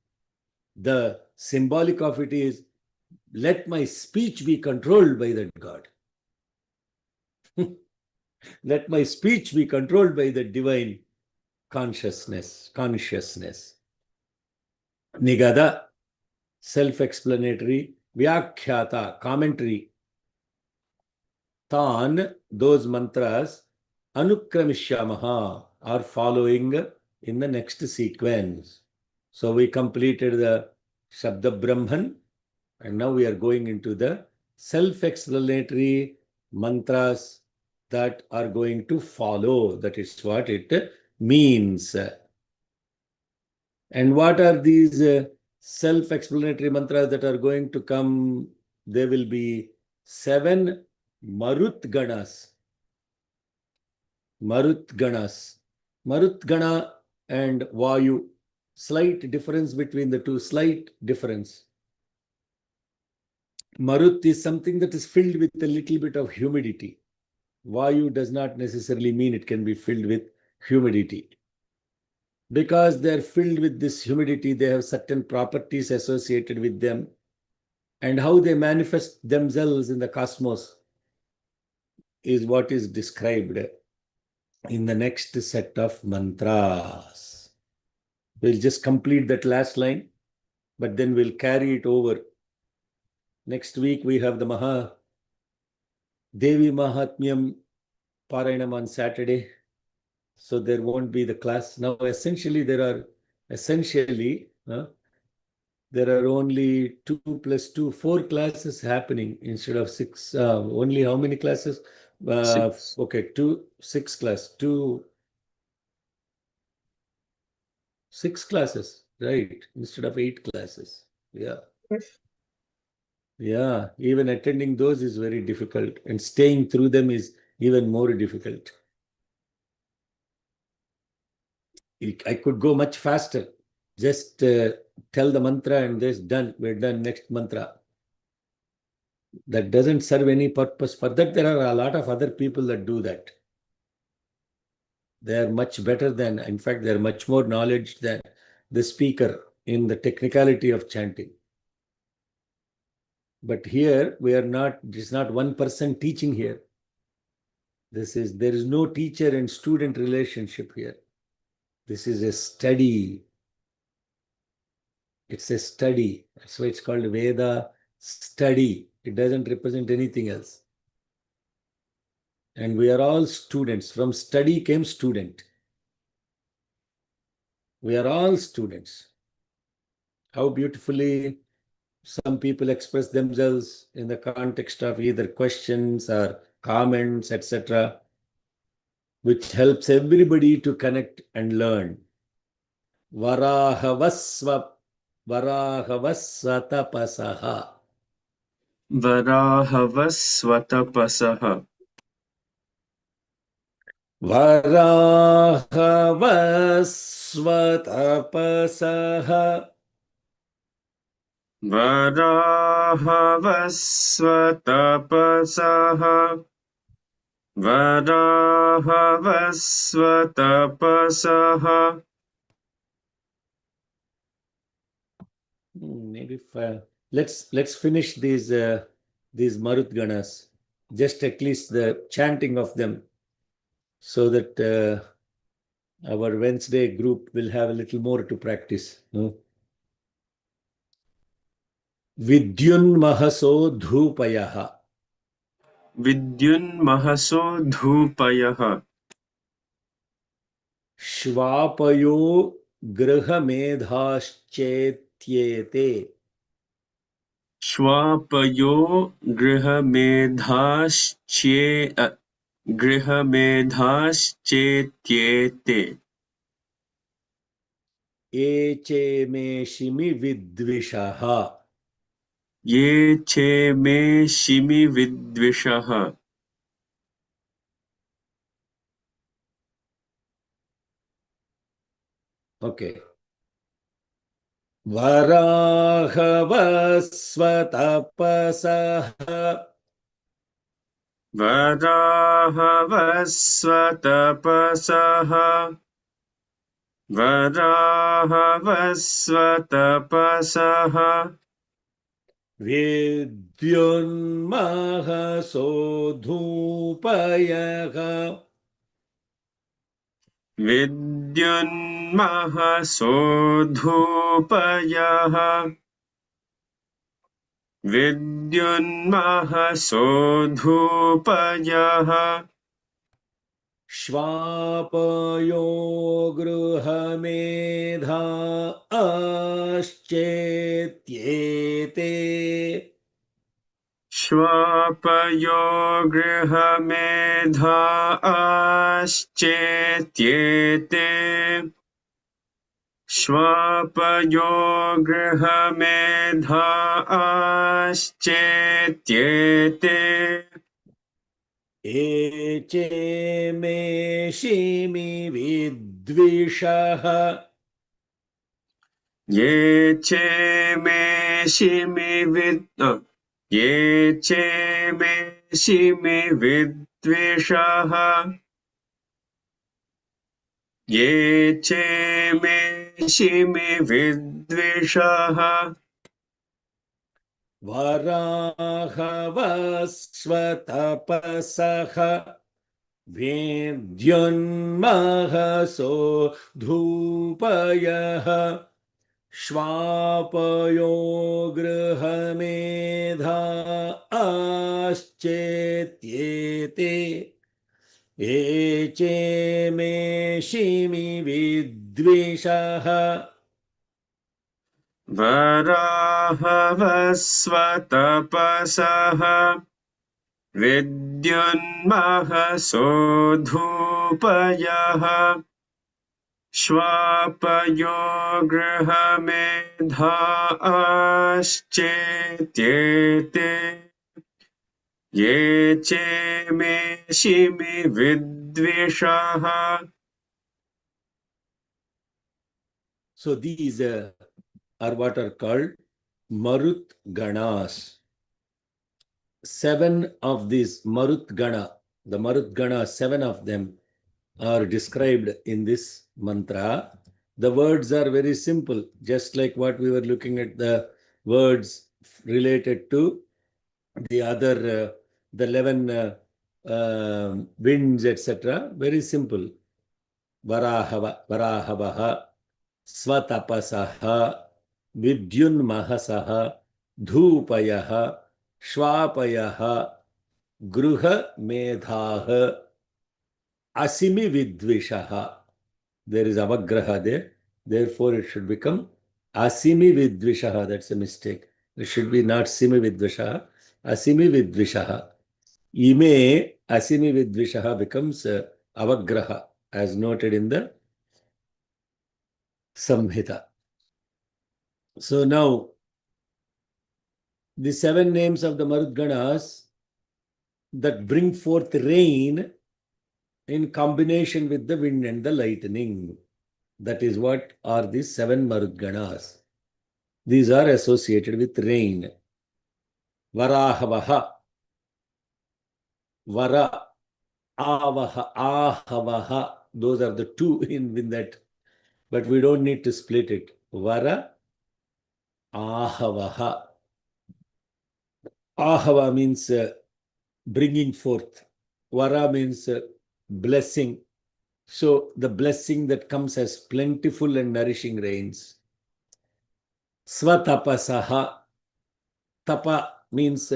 the symbolic of it is, let my speech be controlled by that God. Let my speech be controlled by the divine consciousness. Nigada, self-explanatory. Vyakhyata, commentary. Tan, those mantras, Anukramishyamaha, are following in the next sequence. So we completed the Shabda Brahman, and now we are going into the self-explanatory mantras that are going to follow. That is what it means. And what are these self-explanatory mantras that are going to come? There will be 7 Marut Ganas. Marut Ganas. Marut Gana and Vayu. Slight difference between the two, slight difference. Marut is something that is filled with a little bit of humidity. Vayu does not necessarily mean it can be filled with humidity. Because they're filled with this humidity, they have certain properties associated with them, and how they manifest themselves in the cosmos is what is described in the next set of mantras. We'll just complete that last line, but then we'll carry it over. Next week, we have the Devi Mahatmyam Parayanam on Saturday. So there won't be the class. Now, essentially, there are only 2 + 2, 4 classes happening instead of 6. Only how many classes? 6. Okay, 6 classes, right? Instead of 8 classes. Yeah. Yeah. Even attending those is very difficult, and staying through them is even more difficult. I could go much faster. Just tell the mantra and just done. We're done. Next mantra. That doesn't serve any purpose. For that, there are a lot of other people that do that. They are much better than, in fact, they're much more knowledge than the speaker in the technicality of chanting. But here we are not, it's not one person teaching here. There is no teacher and student relationship here. This is a study. It's a study. That's why it's called Veda study. It doesn't represent anything else. And we are all students. From study came student. We are all students. How beautifully some people express themselves in the context of either questions or comments, etc., which helps everybody to connect and learn. Varahavasvatapasaha. Varahavasvatapasaha. Varahavasvatapasaha. Varahavasvatapasaha. Varahavasvatapasaha. Maybe let's finish these Marut Ganas, just at least the chanting of them, so that our Wednesday group will have a little more to practice. Vidyunmahaso dhupayaha. Vidyunmahaso dhupayaha. Shvapayo grihamedhaschetyete. Shwapayo grihamedhaschetyete. Eche me shimi vidvishaha. Ye che me shimi vidvishaha. Okay. Varahavasvatapasaha. Varahavasvatapasaha. Varahavasvatapasaha. Vidyunmahaso dhupayaha. Vidyunmahaso dhupayaha. Vidyunmahaso dhupayaha. Shvapayo gruhamedha aschetyete. Shvapayo grihamedha aschetyete. Shvapayo grihamedha aschetyete. Eche me shimi vidvishaha. Ye che me shimi vid. Ye che me shimi vidvishaha. Ye che me shimi vidvishaha. Varahavasvatapasaha Vedyunmahaso Dhupayaha Shvapayo Grihamedha Aschetyete Eche me shimi vidvishaha. Varahavasvatapasaha. Vidyunmahaso dhupayah Shvapayo grihamedha aschetyete Ye che me shimi vidvishaha. So these are what are called Marut Ganas. 7 of these Marut Gana, the Marut Gana, 7 of them are described in this mantra. The words are very simple, just like what we were looking at the words related to the other, the 11 winds, etc. Very simple. Varahavaha, Svatapasaha, Vidyunmahasaha, Dhupayaha, Shvapayaha, Gruha Medhaha, Asimi Vidvishaha. There is Avagraha there. Therefore, it should become Asimi Vidvishaha. That's a mistake. It should be not Simi Vidvishaha. Asimi Vidvishaha. Ime Asimi Vidvishaha becomes Avagraha, as noted in the Samhita. So now, the 7 names of the Marudganas that bring forth rain in combination with the wind and the lightning. That is what are the 7 Marudganas. These are associated with rain. Varahavaha, Vara, Avaha, Ahavaha. Those are the 2 in that. But we don't need to split it. Vara, Ahavaha. Ahava means bringing forth. Vara means blessing. So the blessing that comes as plentiful and nourishing rains. Svatapasaha. Tapa means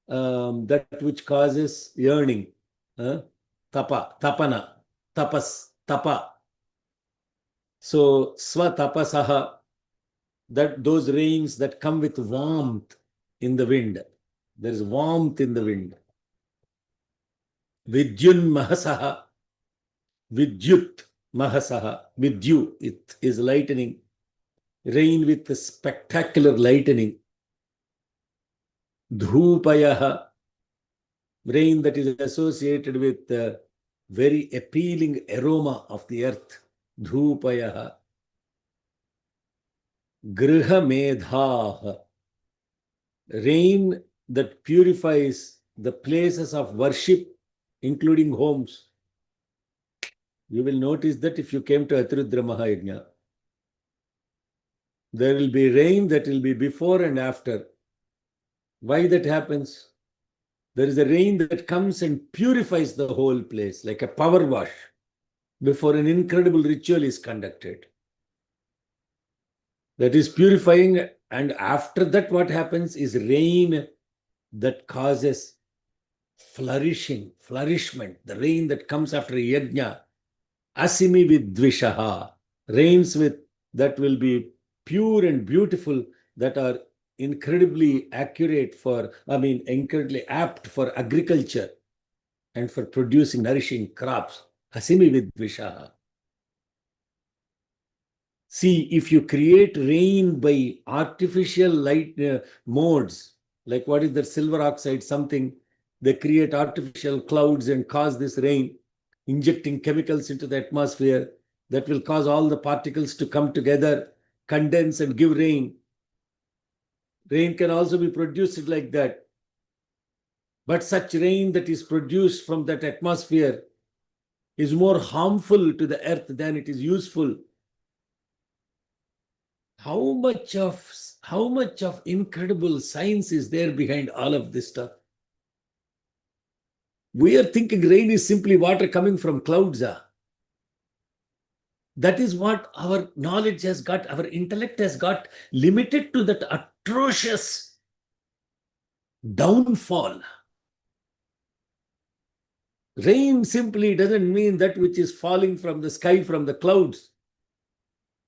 that which causes yearning. Tapa, tapana, tapas, tapa. So swatapasaha, that those rains that come with warmth in the wind. There is warmth in the wind. Vidyun mahasaha, vidyut mahasaha, vidyu, it is lightning. Rain with spectacular lightning. Dhupayaha, rain that is associated with the very appealing aroma of the earth. Dhupayaha. Griha medhaha, rain that purifies the places of worship, including homes. You will notice that if you came to Atirudra Mahayajna, there will be rain that will be before and after. Why that happens? There is a rain that comes and purifies the whole place like a power wash before an incredible ritual is conducted. That is purifying, and after that what happens is rain that causes flourishment, the rain that comes after a yajna. Asimi vidvishaha, rains with that will be pure and beautiful, that are incredibly accurate for, incredibly apt for agriculture and for producing nourishing crops. Asimi vidvishaha. See, if you create rain by artificial light modes, like what is that silver oxide, something, They create artificial clouds and cause this rain, injecting chemicals into the atmosphere that will cause all the particles to come together, condense, and give rain. Rain can also be produced like that. But such rain that is produced from that atmosphere is more harmful to the earth than it is useful. How much of incredible science is there behind all of this stuff? We are thinking rain is simply water coming from clouds. That is what our knowledge has got, our intellect has got limited to that atrocious downfall. Rain simply doesn't mean that which is falling from the sky, from the clouds.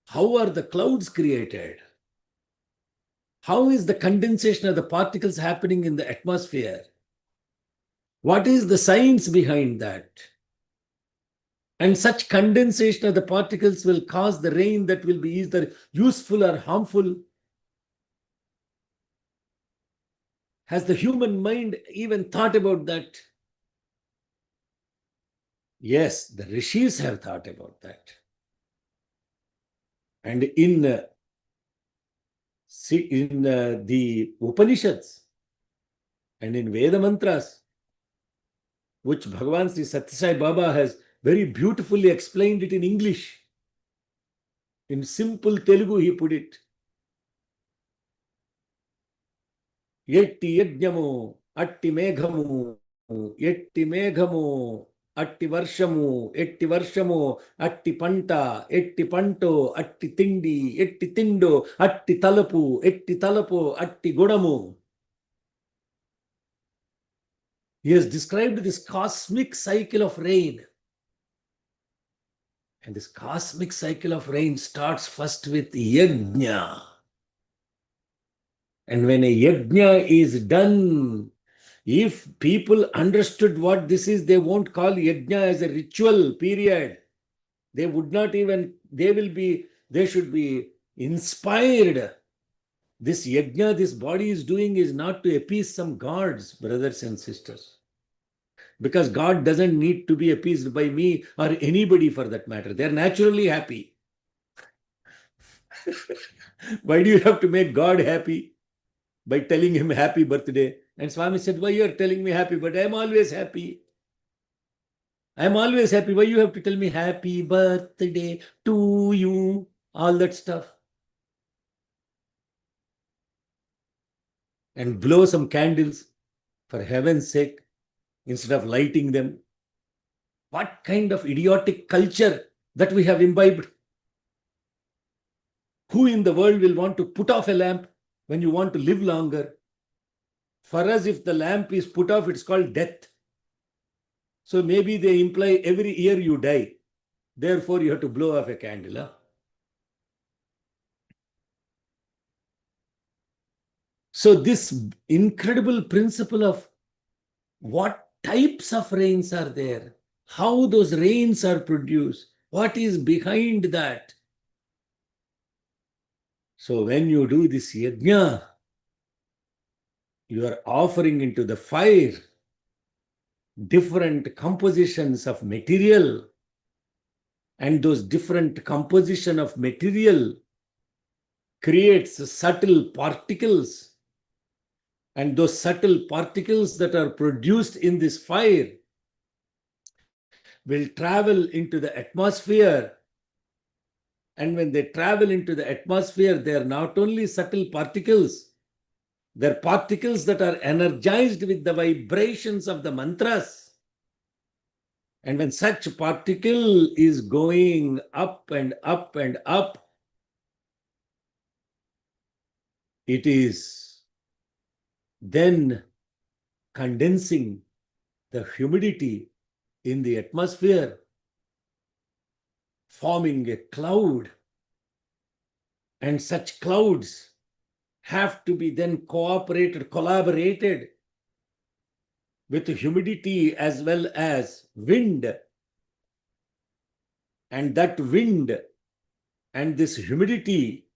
How are the clouds created? How is the condensation of the particles happening in the atmosphere? What is the science behind that? And such condensation of the particles will cause the rain that will be either useful or harmful. Has the human mind even thought about that? Yes, the rishis have thought about that. And in the Upanishads and in Veda mantras, which Bhagavan Sri Sathya Sai Baba has very beautifully explained it in English. In simple Telugu, he put it. Yetti yajnamu, atti meghamu, yetti meghamu, atti varshamu, etti varshamu, atti panta, etti panto, atti tindi, etti tindo, atti talapu, etti talapu, atti gudamu. He has described this cosmic cycle of rain. And this cosmic cycle of rain starts first with yajna. And when a yajna is done, if people understood what this is, they won't call yajna as a ritual period. They would not even, they should be inspired. This yajna this body is doing is not to appease some gods, brothers and sisters. Because God doesn't need to be appeased by me or anybody for that matter. They're naturally happy. Why do you have to make God happy? By telling him happy birthday. And Swami said, why you are telling me happy birthday? I'm always happy. I'm always happy. Why you have to tell me happy birthday to you? All that stuff. And blow some candles, for heaven's sake, instead of lighting them. What kind of idiotic culture that we have imbibed? Who in the world will want to put off a lamp when you want to live longer? For us, if the lamp is put off, it's called death. So maybe they imply every year you die. Therefore, you have to blow off a candle. Huh? So this incredible principle of what types of rains are there, how those rains are produced, what is behind that. So when you do this yajna, you are offering into the fire different compositions of material, and those different composition of material creates subtle particles, and those subtle particles that are produced in this fire will travel into the atmosphere. And when they travel into the atmosphere, they are not only subtle particles, they're particles that are energized with the vibrations of the mantras. And when such particle is going up and up and up, it is then condensing the humidity in the atmosphere, forming a cloud. And such clouds have to be then collaborated with humidity as well as wind. And that wind and this humidity,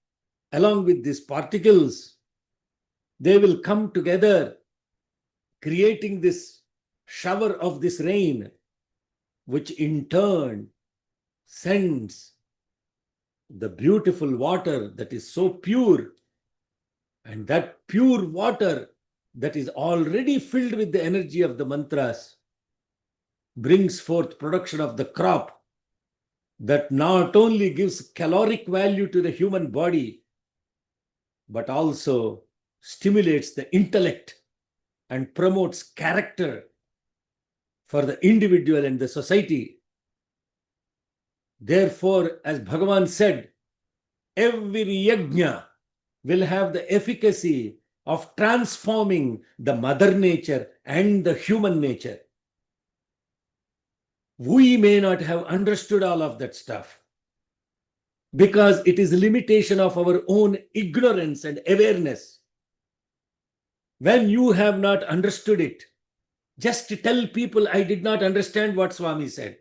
along with these particles, they will come together, creating this shower of this rain, which in turn sends the beautiful water that is so pure, and that pure water that is already filled with the energy of the mantras brings forth production of the crop that not only gives caloric value to the human body, but also stimulates the intellect and promotes character for the individual and the society. Therefore, as Bhagavan said, every yajna will have the efficacy of transforming the mother nature and the human nature. We may not have understood all of that stuff because it is a limitation of our own ignorance and awareness. When you have not understood it, just tell people, I did not understand what Swami said.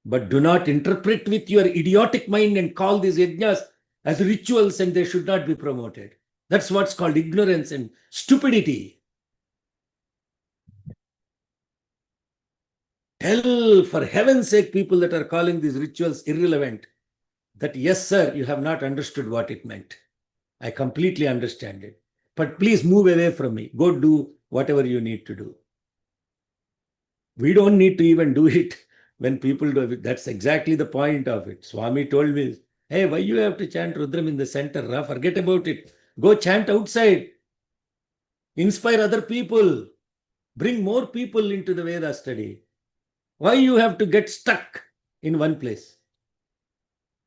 But do not interpret with your idiotic mind and call these yajnas as rituals and they should not be promoted. That's what's called ignorance and stupidity. Tell, for heaven's sake, people that are calling these rituals irrelevant, that yes, sir, you have not understood what it meant. I completely understand it. But please move away from me. Go do whatever you need to do. We don't need to even do it when people do it. That's exactly the point of it. Swami told me, hey, why you have to chant Rudram in the center? Huh? Forget about it. Go chant outside. Inspire other people. Bring more people into the Veda study. Why you have to get stuck in one place?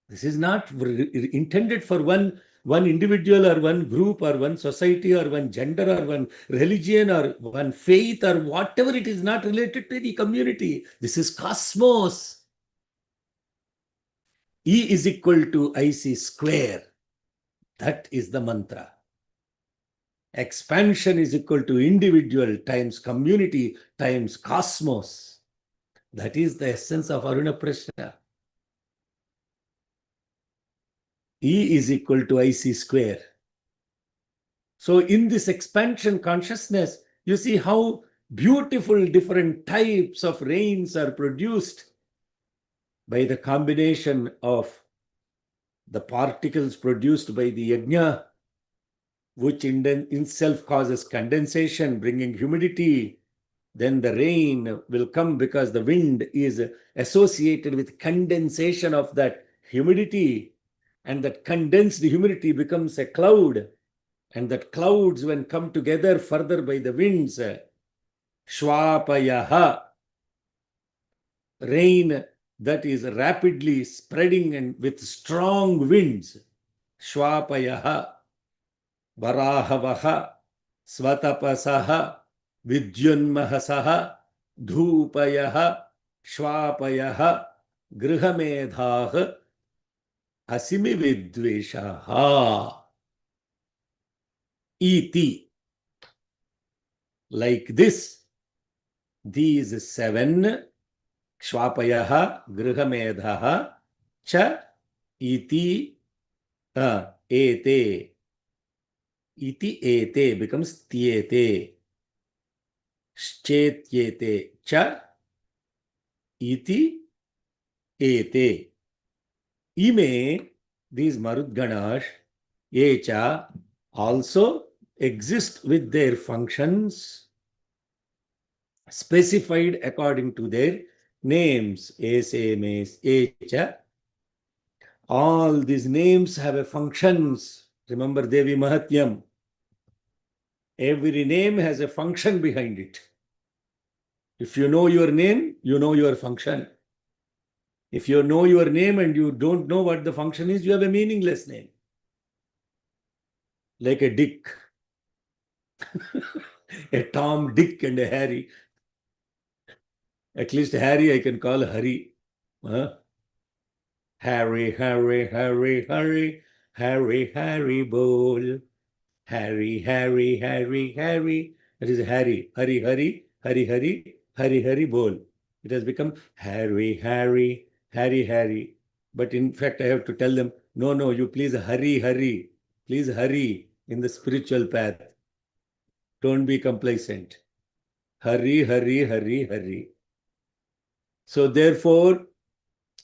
This is not intended for one individual or one group or one society or one gender or one religion or one faith or whatever. It is not related to the community. This is cosmos. E is equal to IC square. That is the mantra. Expansion is equal to individual times community times cosmos. That is the essence of Aruna Prashna. E is equal to IC square. So in this expansion consciousness, you see how beautiful different types of rains are produced by the combination of the particles produced by the yajna, which in itself causes condensation, bringing humidity. Then the rain will come because the wind is associated with condensation of that humidity, and that condensed humidity becomes a cloud. And that clouds, when come together further by the winds, shvapayaha, rain that is rapidly spreading and with strong winds, shvapayaha, varahavaha, svatapasaha, vidyunmahasaha, dhupayaha, shvapayaha, grihamedhaha, asimi vidveshaha. Iti. Like this, these seven, Kshvapayaha, Grihamedhaha, Cha, Iti, Ete. Iti ete becomes Tiete. Schetyete, Cha, Iti, Ete. Ime, these Marut Ganas, Echa, also exist with their functions specified according to their names. Esemes, Echa. All these names have a functions. Remember Devi Mahatyam. Every name has a function behind it. If you know your name, you know your function. If you know your name and you don't know what the function is, you have a meaningless name. Like a Dick. A Tom, Dick, and a Harry. At least Harry I can call Hari. Harry, Harry, Harry, Harry, Harry, Harry, Bol. Harry, Harry, Harry, Harry. That is Harry, Hari, Hari, Hari, Hari, Hari, Hari, Bol. It has become Harry, Harry, Harry, Harry. But in fact, I have to tell them, no, no, you please hurry, hurry. Please hurry in the spiritual path. Don't be complacent. Hari, Hari, Hari, Hari. So therefore,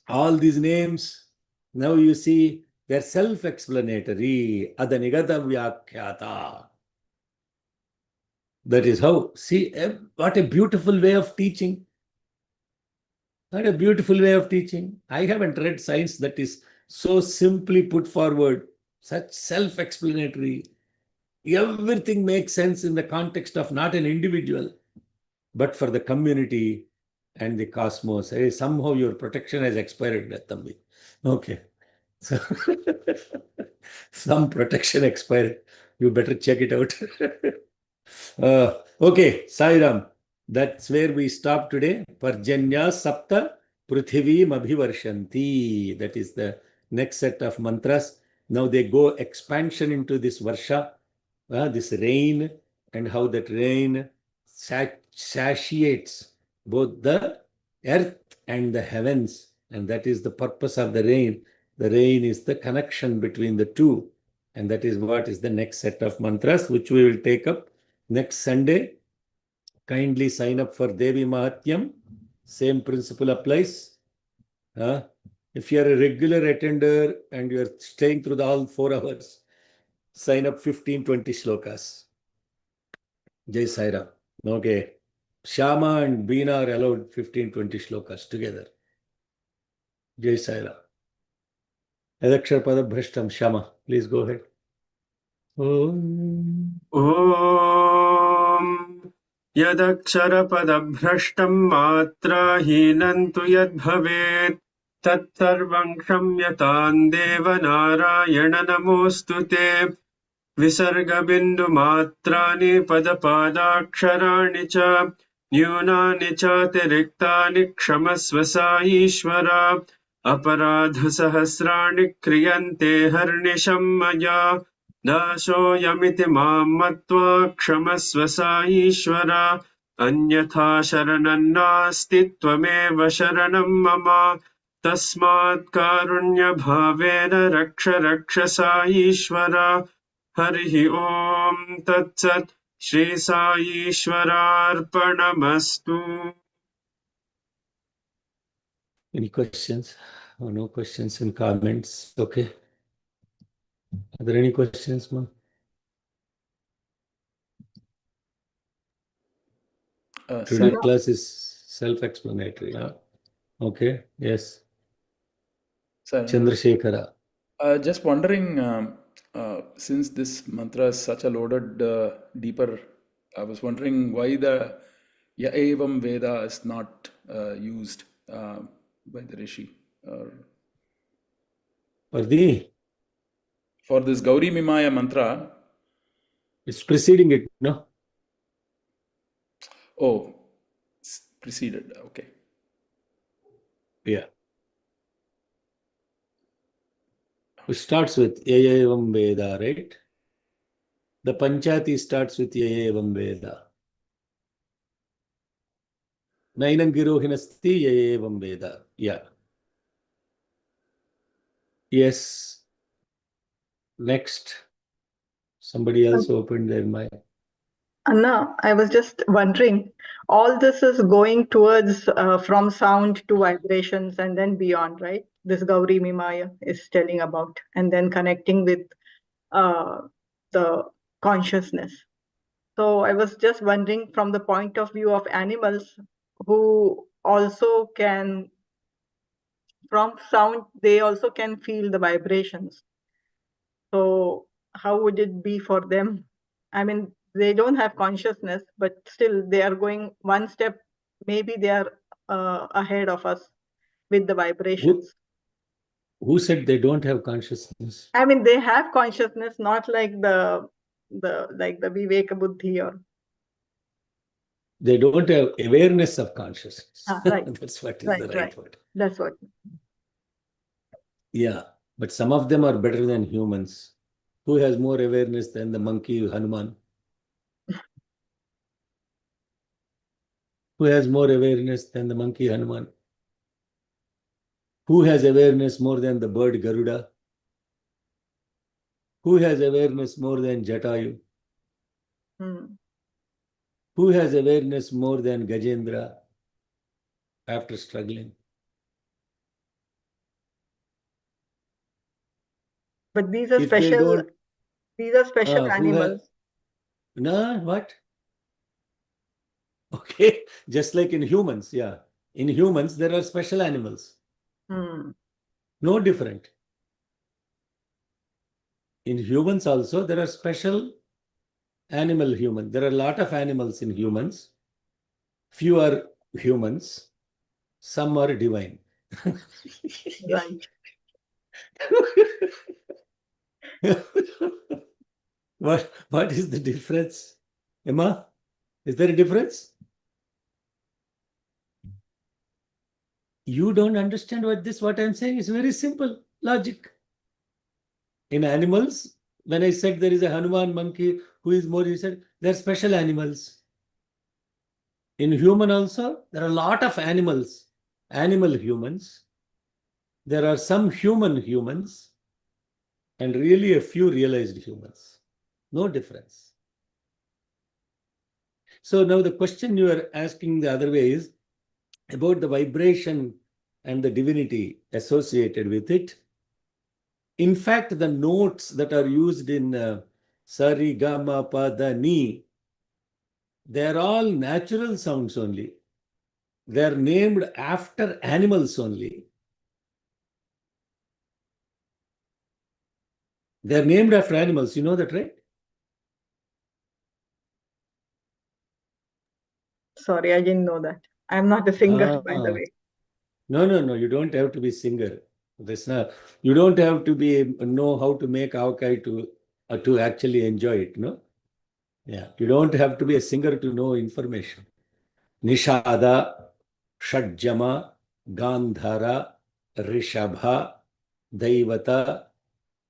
all these names, now you see, they're self-explanatory. Adanigata vyakhyata. That is how. See, what a beautiful way of teaching. What a beautiful way of teaching. I haven't read science that is so simply put forward, such self-explanatory. Everything makes sense in the context of not an individual, but for the community and the cosmos. Hey, somehow your protection has expired, Thambi. Okay. So some protection expired. You better check it out. Okay, Sairam. That's where we stop today. Parjanya Sapta Prithivim Abhivarshanti. That is the next set of mantras. Now they go expansion into this Varsha, this rain, and how that rain satiates both the earth and the heavens. And that is the purpose of the rain. The rain is the connection between the two. And that is what is the next set of mantras, which we will take up next Sunday. Kindly sign up for Devi Mahatyam. Same principle applies. If you are a regular attender and you are staying through the all 4 hours, sign up 15-20 shlokas. Jai Saira. Okay. Shama and Beena are allowed 15-20 shlokas together. Jai Saira. Adakshar Pada Bhrashtam. Shama, please go ahead. Om. ॐ यदक्षरपदभ्रष्टं मात्राहीनं तु यद्भवेत् तत्सर्वं क्षम्यतां देवनारायण नमोऽस्तु ते विसर्गबिन्दुमात्राणि पदपादाक्षराणि च न्यूनानि चातिरिक्तानि क्षमस्व ईश्वर अपराधसहस्राणि क्रियन्ते हर्निशं मया दासोऽयमिति मां मत्वा क्षमस्व ईश्वर अन्यथा शरणं नास्ति त्वमेव शरणं मम तस्मात् कारुण्यभावेन रक्ष रक्ष ईश्वर हरिः ॐ तत्सत् Shri साईश्वरार्पणमस्तु. Any questions? Oh, no questions and comments. Okay. Are there any questions, ma'am? Today's class is self-explanatory. Huh? Okay. Yes. Sir, Chandrasekhara. Just wondering, since this mantra is such a loaded, deeper, I was wondering why the Ya Evam Veda is not used by the Rishi. For this Gauri Mimaya mantra. It's preceding it, no? Oh, it's preceded. Okay. Yeah. It starts with Yayavam Veda, right? The Panchati starts with Yayavam Veda. Nainam Girohinasti Yayavam Veda. Yeah. Yes. Next. Somebody else opened their mic. Anna, I was just wondering, all this is going towards from sound to vibrations and then beyond, right? This Gauri Mimaya is telling about, and then connecting with the consciousness. So I was just wondering, from the point of view of animals who also can, from sound, they also can feel the vibrations. So how would it be for them? I mean, they don't have consciousness, but still they are going one step, maybe they are ahead of us with the vibrations. Who said they don't have consciousness? I mean, they have consciousness, not like the Viveka Buddhi, or they don't have awareness of consciousness. Right. That's what is right, the right word. That's what. Yeah, but some of them are better than humans. Who has more awareness than the monkey Hanuman? Who has more awareness than the monkey Hanuman? Who has awareness more than the bird Garuda? Who has awareness more than Jatayu? Who has awareness more than Gajendra after struggling? But these are If they special. don't, These are special who has? animals. No, what? Okay, just like in humans, yeah. In humans, there are special animals. No different. In humans also, there are special animal human. There are a lot of animals in humans. Few are humans. Some are divine. Right. What is the difference? Emma, is there a difference? You don't understand what I'm saying? It's very simple logic. In animals, when I said there is a Hanuman monkey who is more, you said they're special animals. In human also, there are a lot of animals, animal humans. There are some human humans and really a few realized humans. No difference. So now the question you are asking the other way is about the vibration and the divinity associated with it. In fact, the notes that are used in Sari, Gama, Pa, Da, Ni, they are all natural sounds only. They are named after animals only. They are named after animals. You know that, right? Sorry, I didn't know that. I'm not a singer, by the way. No. You don't have to be singer. That's not. You don't have to know how to make avakai to actually enjoy it. No. Yeah. You don't have to be a singer to know information. Nishada, Shadjama, Gandhara, Rishabha, Daivata,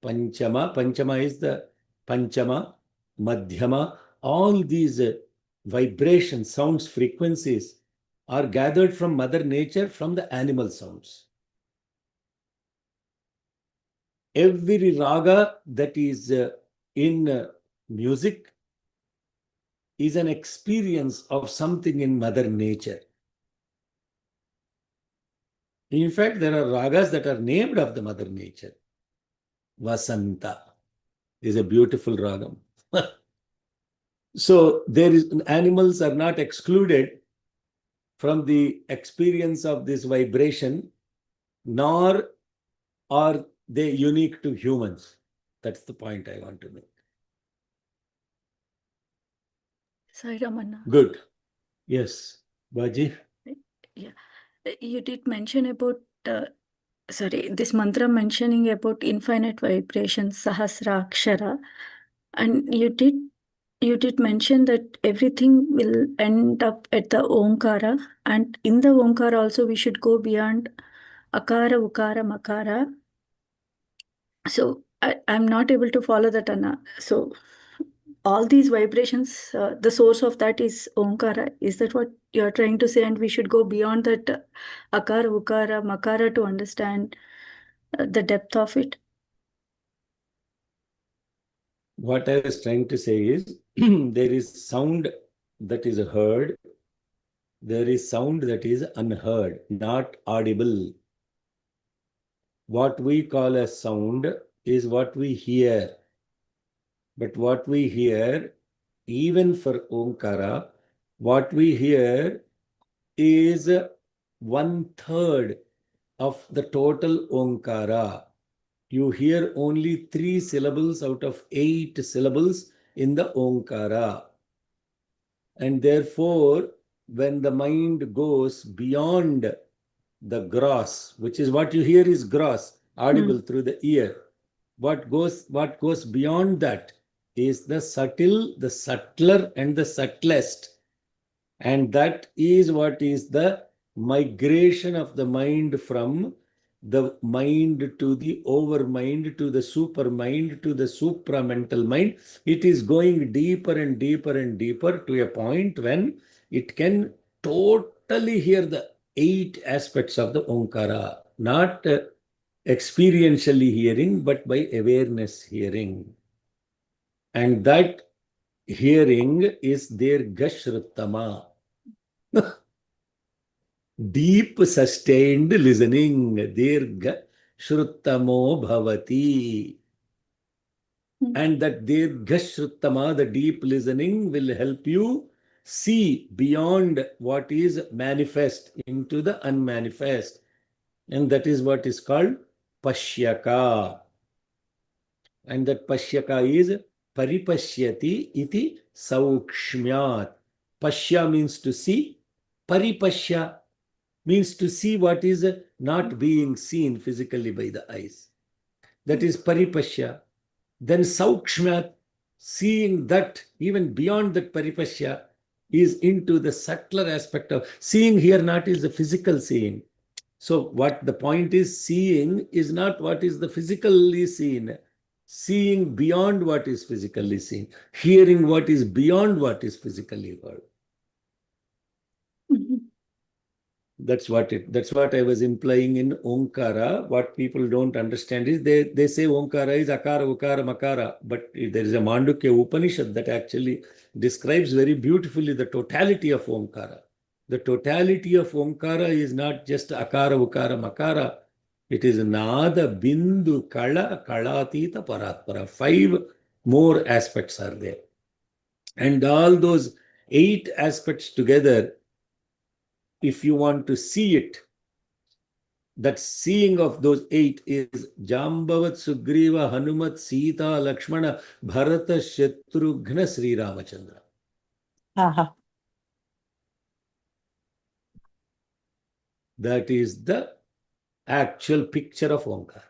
Panchama. Panchama is the Panchama, Madhyama. All these vibrations, sounds, frequencies are gathered from Mother Nature from the animal sounds. Every raga that is in music is an experience of something in Mother Nature. In fact, there are ragas that are named after Mother Nature. Vasanta is a beautiful ragam. So animals are not excluded from the experience of this vibration, nor are they unique to humans. That's the point I want to make. Sorry, Ramana. Good. Yes. Baji? Yeah. You did mention about, this mantra mentioning about infinite vibrations, Sahasra Akshara. And you did mention that everything will end up at the Omkara. And in the Omkara also, we should go beyond Akara, Ukara, Makara. So I'm not able to follow that, Anna. So all these vibrations, the source of that is Omkara. Is that what you're trying to say? And we should go beyond that Akara, Ukara, Makara to understand the depth of it? What I was trying to say is there is sound that is heard. There is sound that is unheard, not audible. What we call as sound is what we hear. But what we hear, even for Omkara, what we hear is 1/3 of the total Omkara. You hear only 3 syllables out of 8 syllables in the Omkara. And therefore, when the mind goes beyond the gross, which is what you hear is gross, audible through the ear. What goes beyond that is the subtle, the subtler, and the subtlest. And that is what is the migration of the mind from the mind to the overmind to the supermind to the supramental mind. It is going deeper and deeper and deeper to a point when it can totally hear the 8 aspects of the Omkara, not experientially hearing, but by awareness hearing. And that Hearing is their Gashruttama. Deep sustained listening. Dirgha Shruttamo Bhavati. And that Dirgha Shruttama, the deep listening, will help you see beyond what is manifest into the unmanifest. And that is what is called Pashyaka. And that Pashyaka is Paripashyati iti Saukshmyat. Pashya means to see. Paripashya means to see what is not being seen physically by the eyes. That is Paripashya. Then Saukshmyat, seeing that even beyond that Paripashya, is into the subtler aspect of seeing here, not is the physical seeing. So what the point is, seeing is not what is the physically seen. Seeing beyond what is physically seen. Hearing what is beyond what is physically heard. That's what I was implying in Omkara. What people don't understand is they say Omkara is Akara, Ukara, Makara. But there is a Mandukya Upanishad that actually describes very beautifully the totality of Omkara. The totality of Omkara is not just Akara, Ukara, Makara. It is Nada, Bindu, Kala, Kalatita, Paratpara. 5 more aspects are there. And all those 8 aspects together, if you want to see it, that seeing of those 8 is Jambavat, Sugriva, Hanumat, Sita, Lakshmana, Bharata, Shatrughna, Sri Ramachandra. That is the actual picture of Omkar.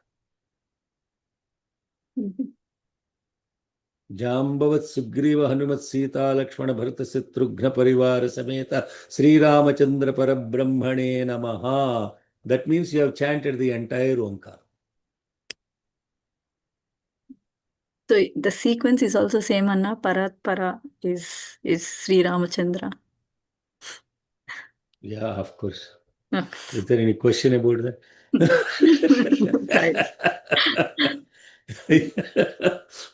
Jambavat, Sugriva, Hanumat, Sita, Lakshmana, Bharata, Shatrughna, Parivara, Sameta, Sri Ramachandra, Parabrahmane Namaha. That means you have chanted the entire Omkar. So the sequence is also same, Anna. Parat Para is Sri Ramachandra. Yeah, of course. Is there any question about that?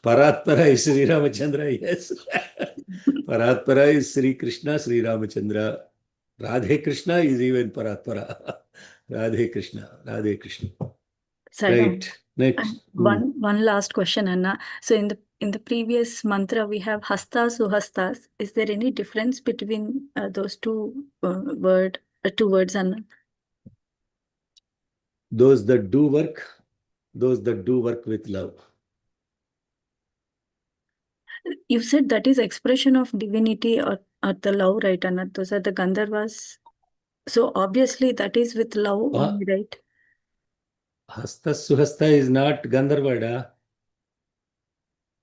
Paratpara is Sri Ramachandra, yes. Paratpara is Sri Krishna, Sri Ramachandra. Radhe Krishna is even Paratpara. Radhe Krishna. Right. Next. One last question, Anna. So in the previous mantra we have Hastas, Suhastas. Is there any difference between those two words, Anna? Those that do work with love. You said that is expression of divinity or the love, right, Anna? Those are the Gandharvas. So obviously that is with love only, right? Hasta Suhasta is not Gandharva.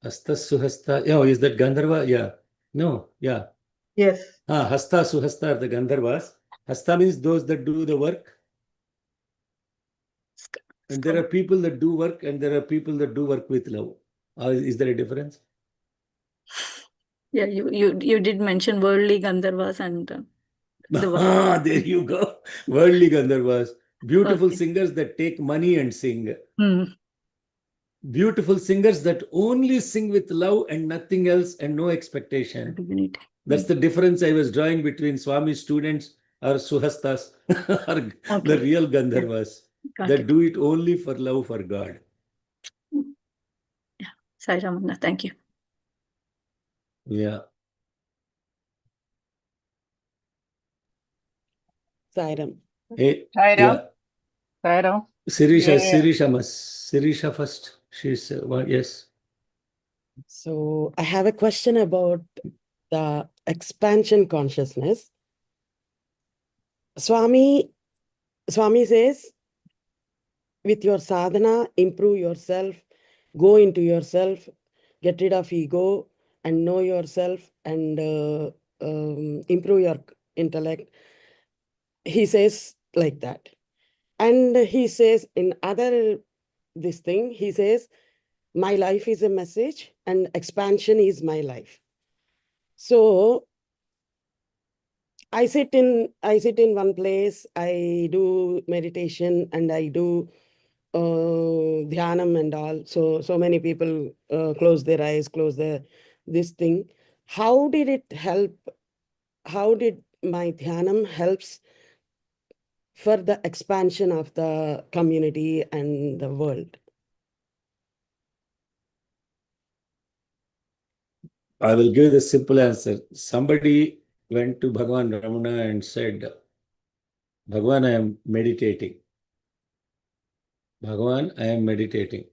Hasta Suhasta. Oh, is that Gandharva? Yeah. No. Yeah. Yes. Hasta Suhasta are the Gandharvas. Hasta means those that do the work. And there are people that do work and there are people that do work with love. Is there a difference? Yeah, you did mention worldly Gandharvas and there you go. Worldly Gandharvas. Beautiful singers that take money and sing. Beautiful singers that only sing with love and nothing else and no expectation. Divinity. That's the difference I was drawing between Swami's students or Suhastas or the real Gandharvas that do it only for love for God. Yeah. Sai Ramanna, thank you. Yeah. Sairam. Sairam. Sirisha first. She's yes. So I have a question about the expansion consciousness. Swami says, with your sadhana, improve yourself, go into yourself, get rid of ego, and know yourself, and improve your intellect. He says like that. And he says in other this thing, he says, my life is a message and expansion is my life. So I sit in one place, I do meditation and I do dhyanam and all. So many people close their eyes, this thing. how did it help? How did my dhyanam helps for the expansion of the community and the world? I will give the simple answer. Somebody went to Bhagavan Ramana and said, Bhagavan, I am meditating. Bhagavan, I am meditating.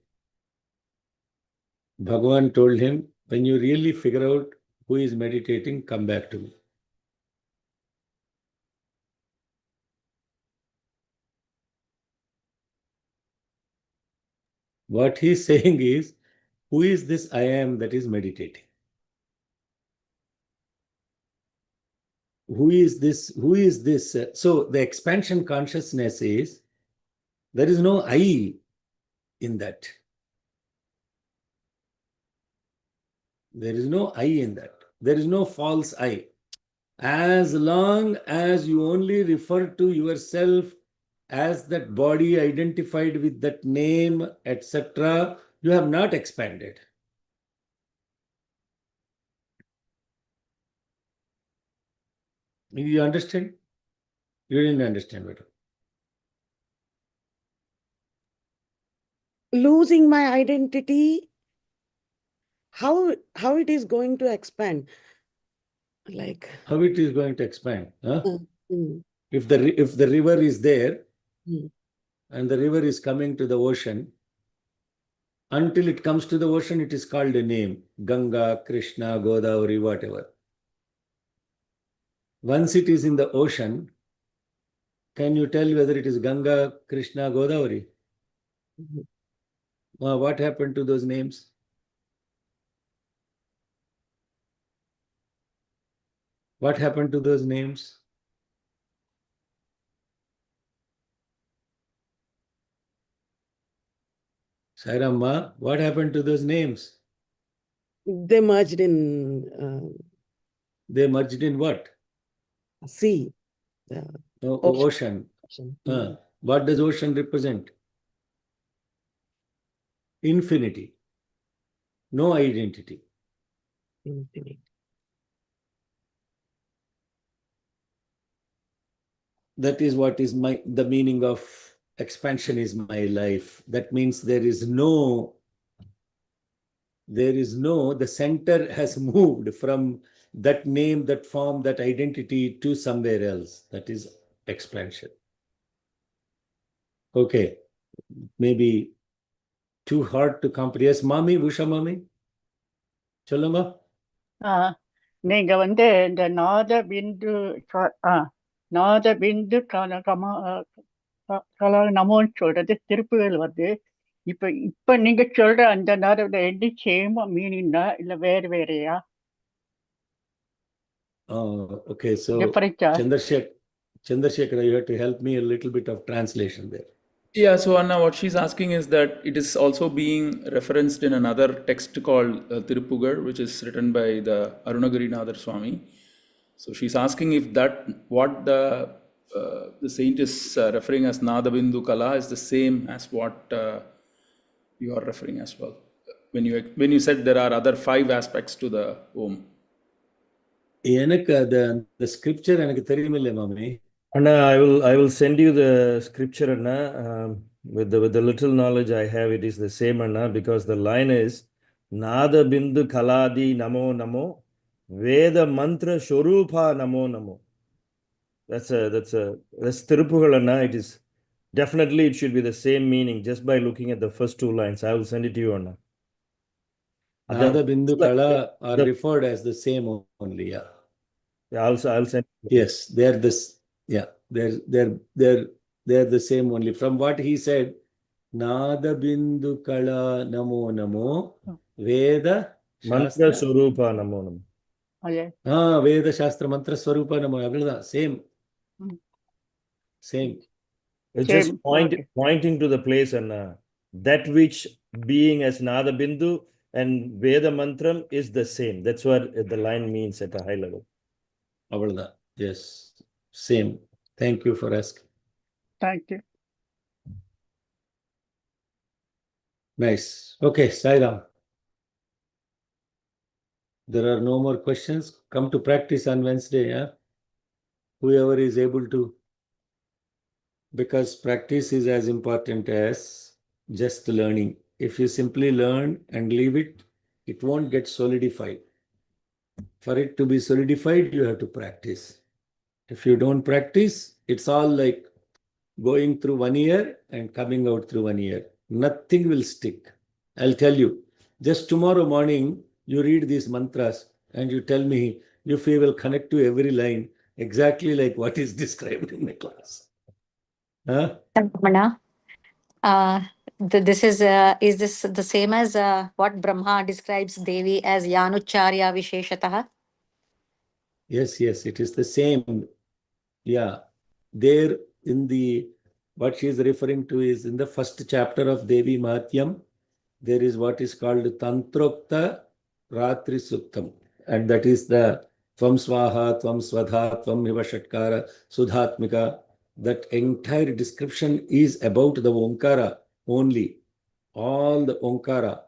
Bhagavan told him, when you really figure out who is meditating, come back to me. What he is saying is, who is this I am that is meditating? Who is this? Who is this? So the expansion consciousness is, there is no I in that. There is no I in that. There is no false I. As long as you only refer to yourself as that body identified with that name, etc., you have not expanded. You understand? You didn't understand better. Losing my identity, how it is going to expand? Like How it is going to expand? Huh? mm, If the river is there mm, and the river is coming to the ocean, until it comes to the ocean, it is called a name. Ganga, Krishna, Godavari, whatever. Once it is in the ocean, can you tell whether it is Ganga, Krishna, Godavari? mhm. What happened to those names? What happened to those names? Sairamma, what happened to those names? They merged in They merged in what? sea, the Ocean. ocean. What does ocean represent? Infinity. No identity. Infinite. That is what is the meaning of expansion is my life. That means the center has moved from that name, that form, that identity to somewhere else. That is expansion. Okay, maybe too hard to comprehend. Yes, Mami, Usha Mami? Cholunga? நீங்க இந்த நாத பிந்து நாத பிந்து நமோன்னு சொல்றது திருப்புகள் வருது. இப்ப நீங்க சொல்ற அந்த நாதோட எந்த சேம் மீனிங்கா இல்ல வேறு வேறையா? Okay, so Different-ஆ? Chandrasekhara, you have to help me a little bit of translation there. Yeah, so Anna, what she's asking is that it is also being referenced in another text called Tirupugar, which is written by the Arunagirinadhar Swami. So she's asking if what the saint is referring as Nadabindu Kala is the same as what you are referring as well. When you said there are other 5 aspects to the Om. எனக்கு the scripture எனக்கு தெரியுமில்லை மாமி. Anna, I will send you the scripture, Anna. With the little knowledge I have, it is the same, Anna, because the line is Nada Bindu Kaladi Namo Namo Veda Mantra Shorupa Namo Namo. That's Tirupugal, Anna. It is definitely it should be the same meaning just by looking at the first 2 lines. I will send it to you, Anna. Nada Bindu Kala are referred as the same only, yeah. Yeah, I'll send. Yes, they're this. Yeah, they're the same only. From what he said, Nada Bindu Kala Namo Namo Veda Mantra Shastra Swarupa Namo Namo. Veda Shastra Mantra Swarupa Namo. Avalada, same. Same. It's just pointing to the place, and that which being as Nada Bindu and Veda Mantram is the same. That's what the line means at a high level. Avalada, yes, same. Thank you for asking. Thank you. Nice. Okay, Sairam. There are no more questions. Come to practice on Wednesday, yeah? Whoever is able to, because practice is as important as just learning. If you simply learn and leave it, it won't get solidified. For it to be solidified, you have to practice. If you don't practice, it's all like going through 1 year and coming out through 1 year. Nothing will stick. I'll tell you, just tomorrow morning, you read these mantras and you tell me if you will connect to every line exactly like what is described in the class. Huh? Ramana, this is this the same as what Brahma describes Devi as Yanucharya Visheshatah? Yes, it is the same. Yeah, there in the, what she is referring to is in the first chapter of Devi Mahatyam, there is what is called Tantrokta Ratri Suktam, and that is the Tvam Swaha, Tvam Svadha, Tvam Hiva Shatkara, Sudhatmika. That entire description is about the Omkara only. All the Omkara.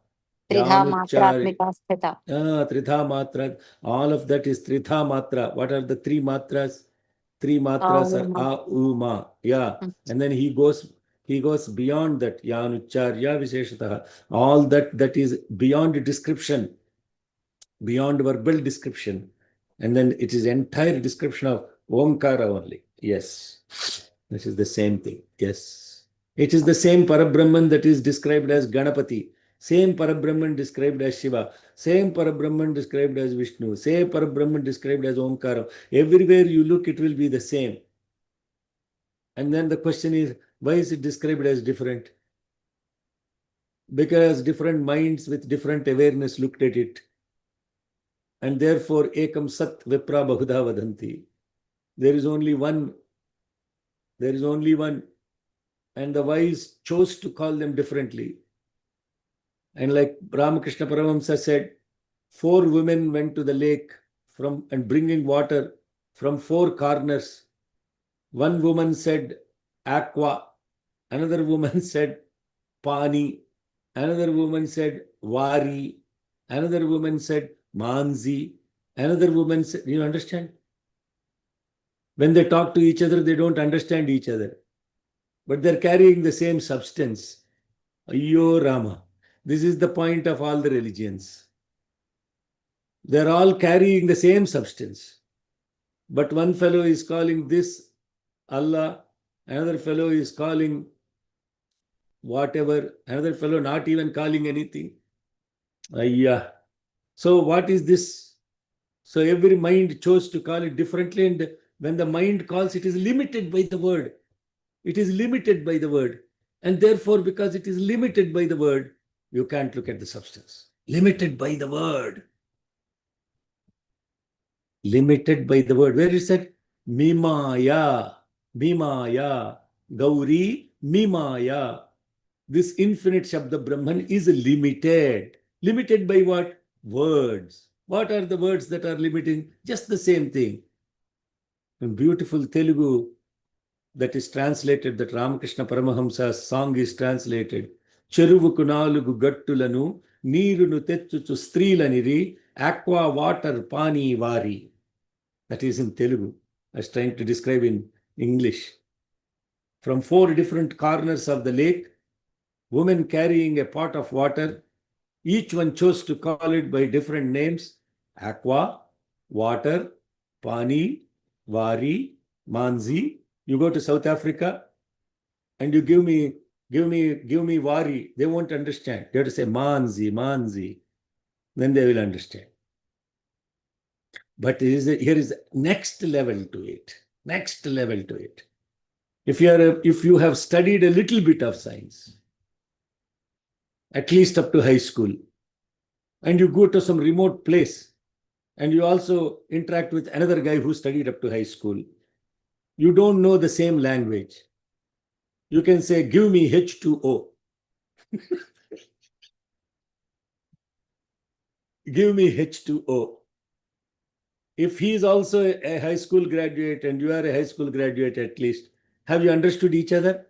Tridha Yanuchari, Matratmika Sthita. Tritha Matra, all of that is Tritha Matra. What are the three matras? Three matras are A, U, Ma. Yeah. And then he goes beyond that. Yanucharya Visheshataha. All that is beyond description, beyond verbal description. And then it is entire description of Omkara only. Yes. This is the same thing. Yes. It is the same Parabrahman that is described as Ganapati. Same Parabrahman described as Shiva. Same Parabrahman described as Vishnu. Same Parabrahman described as Omkara. Everywhere you look, it will be the same. And then the question is, why is it described as different? Because different minds with different awareness looked at it. And therefore, Ekam Sat Vipra Bahudha Vadanti. There is only one. There is only one. And the wise chose to call them differently. And like Ramakrishna Paramahamsa said, 4 women went to the lake and bringing water from 4 corners. One woman said aqua, another woman said pani, another woman said vari, another woman said manzi, another woman said, you understand? When they talk to each other, they don't understand each other, but they're carrying the same substance. Ayyo Rama. This is the point of all the religions. They're all carrying the same substance. But one fellow is calling this Allah, another fellow is calling whatever, another fellow not even calling anything. Yeah. So what is this? So every mind chose to call it differently, and when the mind calls, it is limited by the word. It is limited by the word. And therefore, because it is limited by the word, you can't look at the substance. Limited by the word. Limited by the word. Where is that? Mimaya, Mimaya, Gauri, Mimaya. This infinite Shabda Brahman is limited. Limited by what? Words. What are the words that are limiting? Just the same thing. In beautiful Telugu that is translated, that Ramakrishna Paramahamsa's song is translated. Cheruvuku nalugu gattulanu, neerunu tetchuchu streelaniri, aqua water pani vari. That is in Telugu. I was trying to describe in English. From 4 different corners of the lake, women carrying a pot of water, each one chose to call it by different names: aqua, water, pani, vari, manzi. You go to South Africa and you give me vari, they won't understand. You have to say manzi, manzi. Then they will understand. But here is next level to it. Next level to it. If you have studied a little bit of science, at least up to high school, and you go to some remote place, and you also interact with another guy who studied up to high school, you don't know the same language. You can say, give me H2O. Give me H2O. If he is also a high school graduate and you are a high school graduate at least, have you understood each other?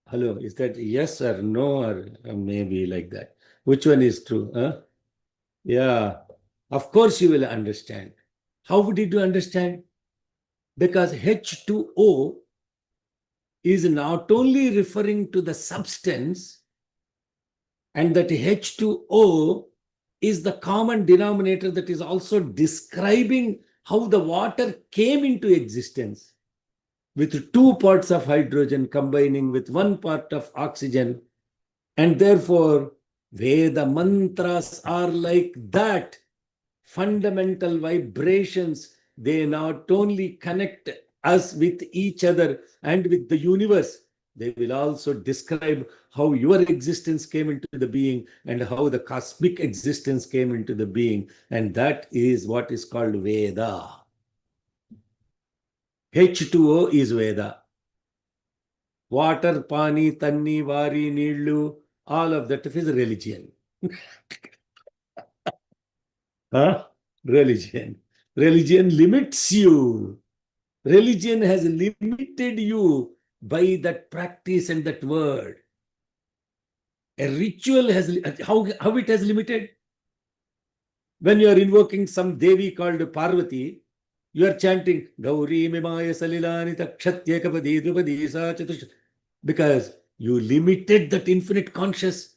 Hello, is that yes or no, or maybe like that? Which one is true? Huh? Yeah, of course you will understand. How did you understand? Because H2O is not only referring to the substance, and that H2O is the common denominator that is also describing how the water came into existence, with 2 parts of hydrogen combining with 1 part of oxygen. And therefore, Veda mantras are like that. Fundamental vibrations, they not only connect us with each other and with the universe, they will also describe how your existence came into the being and how the cosmic existence came into the being. And that is what is called Veda. H2O is Veda. Water, pani, tanni, vari, needlu, all of that is religion. Huh? Religion. Religion limits you. Religion has limited you by that practice and that word. A ritual has, how it has limited? When you are invoking some Devi called Parvati, you are chanting Gauri Mimaya Salilani Takshatyekapadi Drupadi Sa Chatush, because you limited that infinite conscious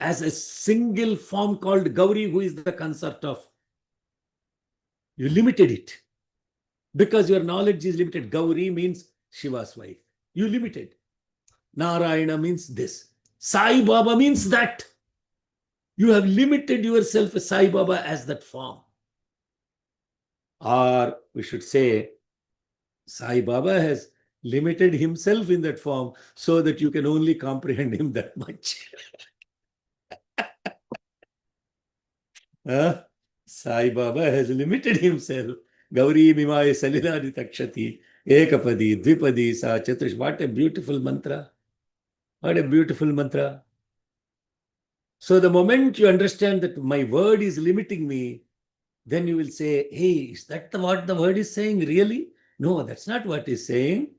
as a single form called Gauri, who is the consort of. You limited it because your knowledge is limited. Gauri means Shiva's wife. You limited. Narayana means this. Sai Baba means that. You have limited yourself, Sai Baba, as that form. Or we should say, Sai Baba has limited himself in that form so that you can only comprehend him that much. Sai Baba has limited himself. Gauri Mimaya Salilani Takshati, Ekapadi, Dvipadi, Sa Chatush. What a beautiful mantra. What a beautiful mantra. So the moment you understand that my word is limiting me, then you will say, hey, is that what the word is saying really? No, that's not what it's saying.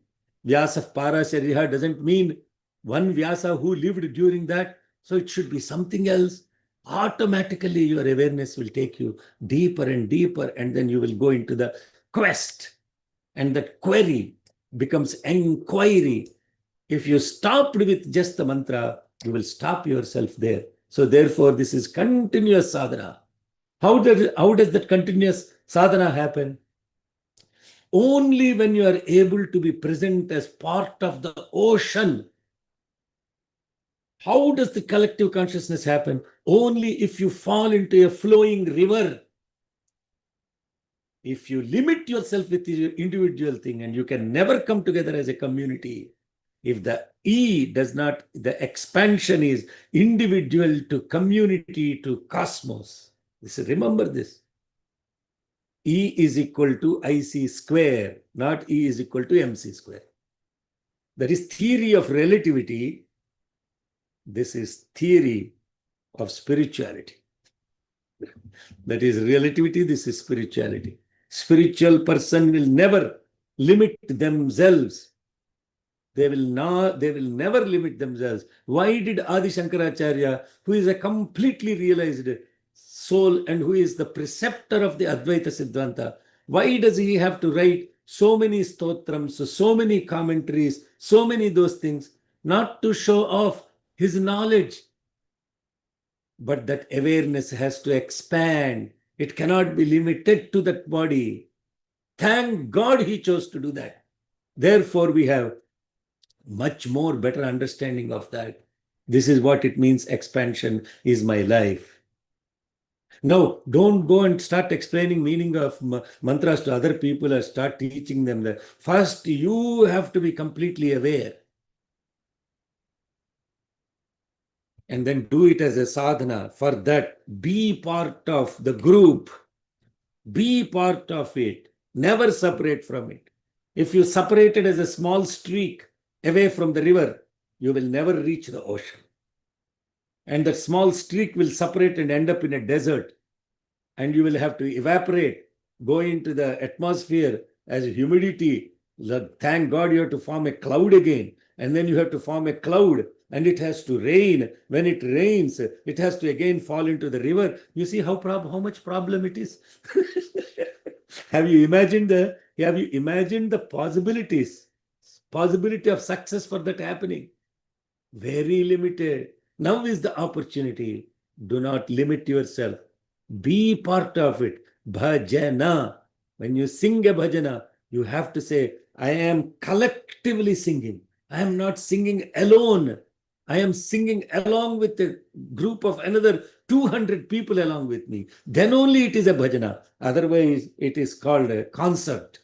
Vyasa Parashariha doesn't mean one Vyasa who lived during that. So it should be something else. Automatically your awareness will take you deeper and deeper, and then you will go into the quest. And that query becomes inquiry. If you stopped with just the mantra, you will stop yourself there. So therefore, this is continuous sadhana. How does that continuous sadhana happen? Only when you are able to be present as part of the ocean. How does the collective consciousness happen? Only if you fall into a flowing river. If you limit yourself with your individual thing, and you can never come together as a community. If the E does not, the expansion is individual to community to cosmos. Remember this. E is equal to IC square, not E is equal to MC square. That is theory of relativity. This is theory of spirituality. That is relativity, this is spirituality. Spiritual person will never limit themselves. They will never limit themselves. Why did Adi Shankaracharya, who is a completely realized soul and who is the preceptor of the Advaita Siddhanta, why does he have to write so many stotrams, so many commentaries, so many those things? Not to show off his knowledge, but that awareness has to expand. It cannot be limited to that body. Thank God he chose to do that. Therefore, we have much more better understanding of that. This is what it means, expansion is my life. Now, don't go and start explaining meaning of mantras to other people or start teaching them that. First, you have to be completely aware. And then do it as a sadhana. For that, be part of the group. Be part of it. Never separate from it. If you separate it as a small streak away from the river, you will never reach the ocean. And that small streak will separate and end up in a desert. And you will have to evaporate, go into the atmosphere as humidity. Thank God you have to form a cloud again. And then you have to form a cloud and it has to rain. When it rains, it has to again fall into the river. You see how much problem it is. Have you imagined the possibility of success for that happening? Very limited. Now is the opportunity. Do not limit yourself. Be part of it. Bhajana. When you sing a bhajana, you have to say, I am collectively singing. I am not singing alone. I am singing along with a group of another 200 people along with me. Then only it is a bhajana. Otherwise, it is called a concert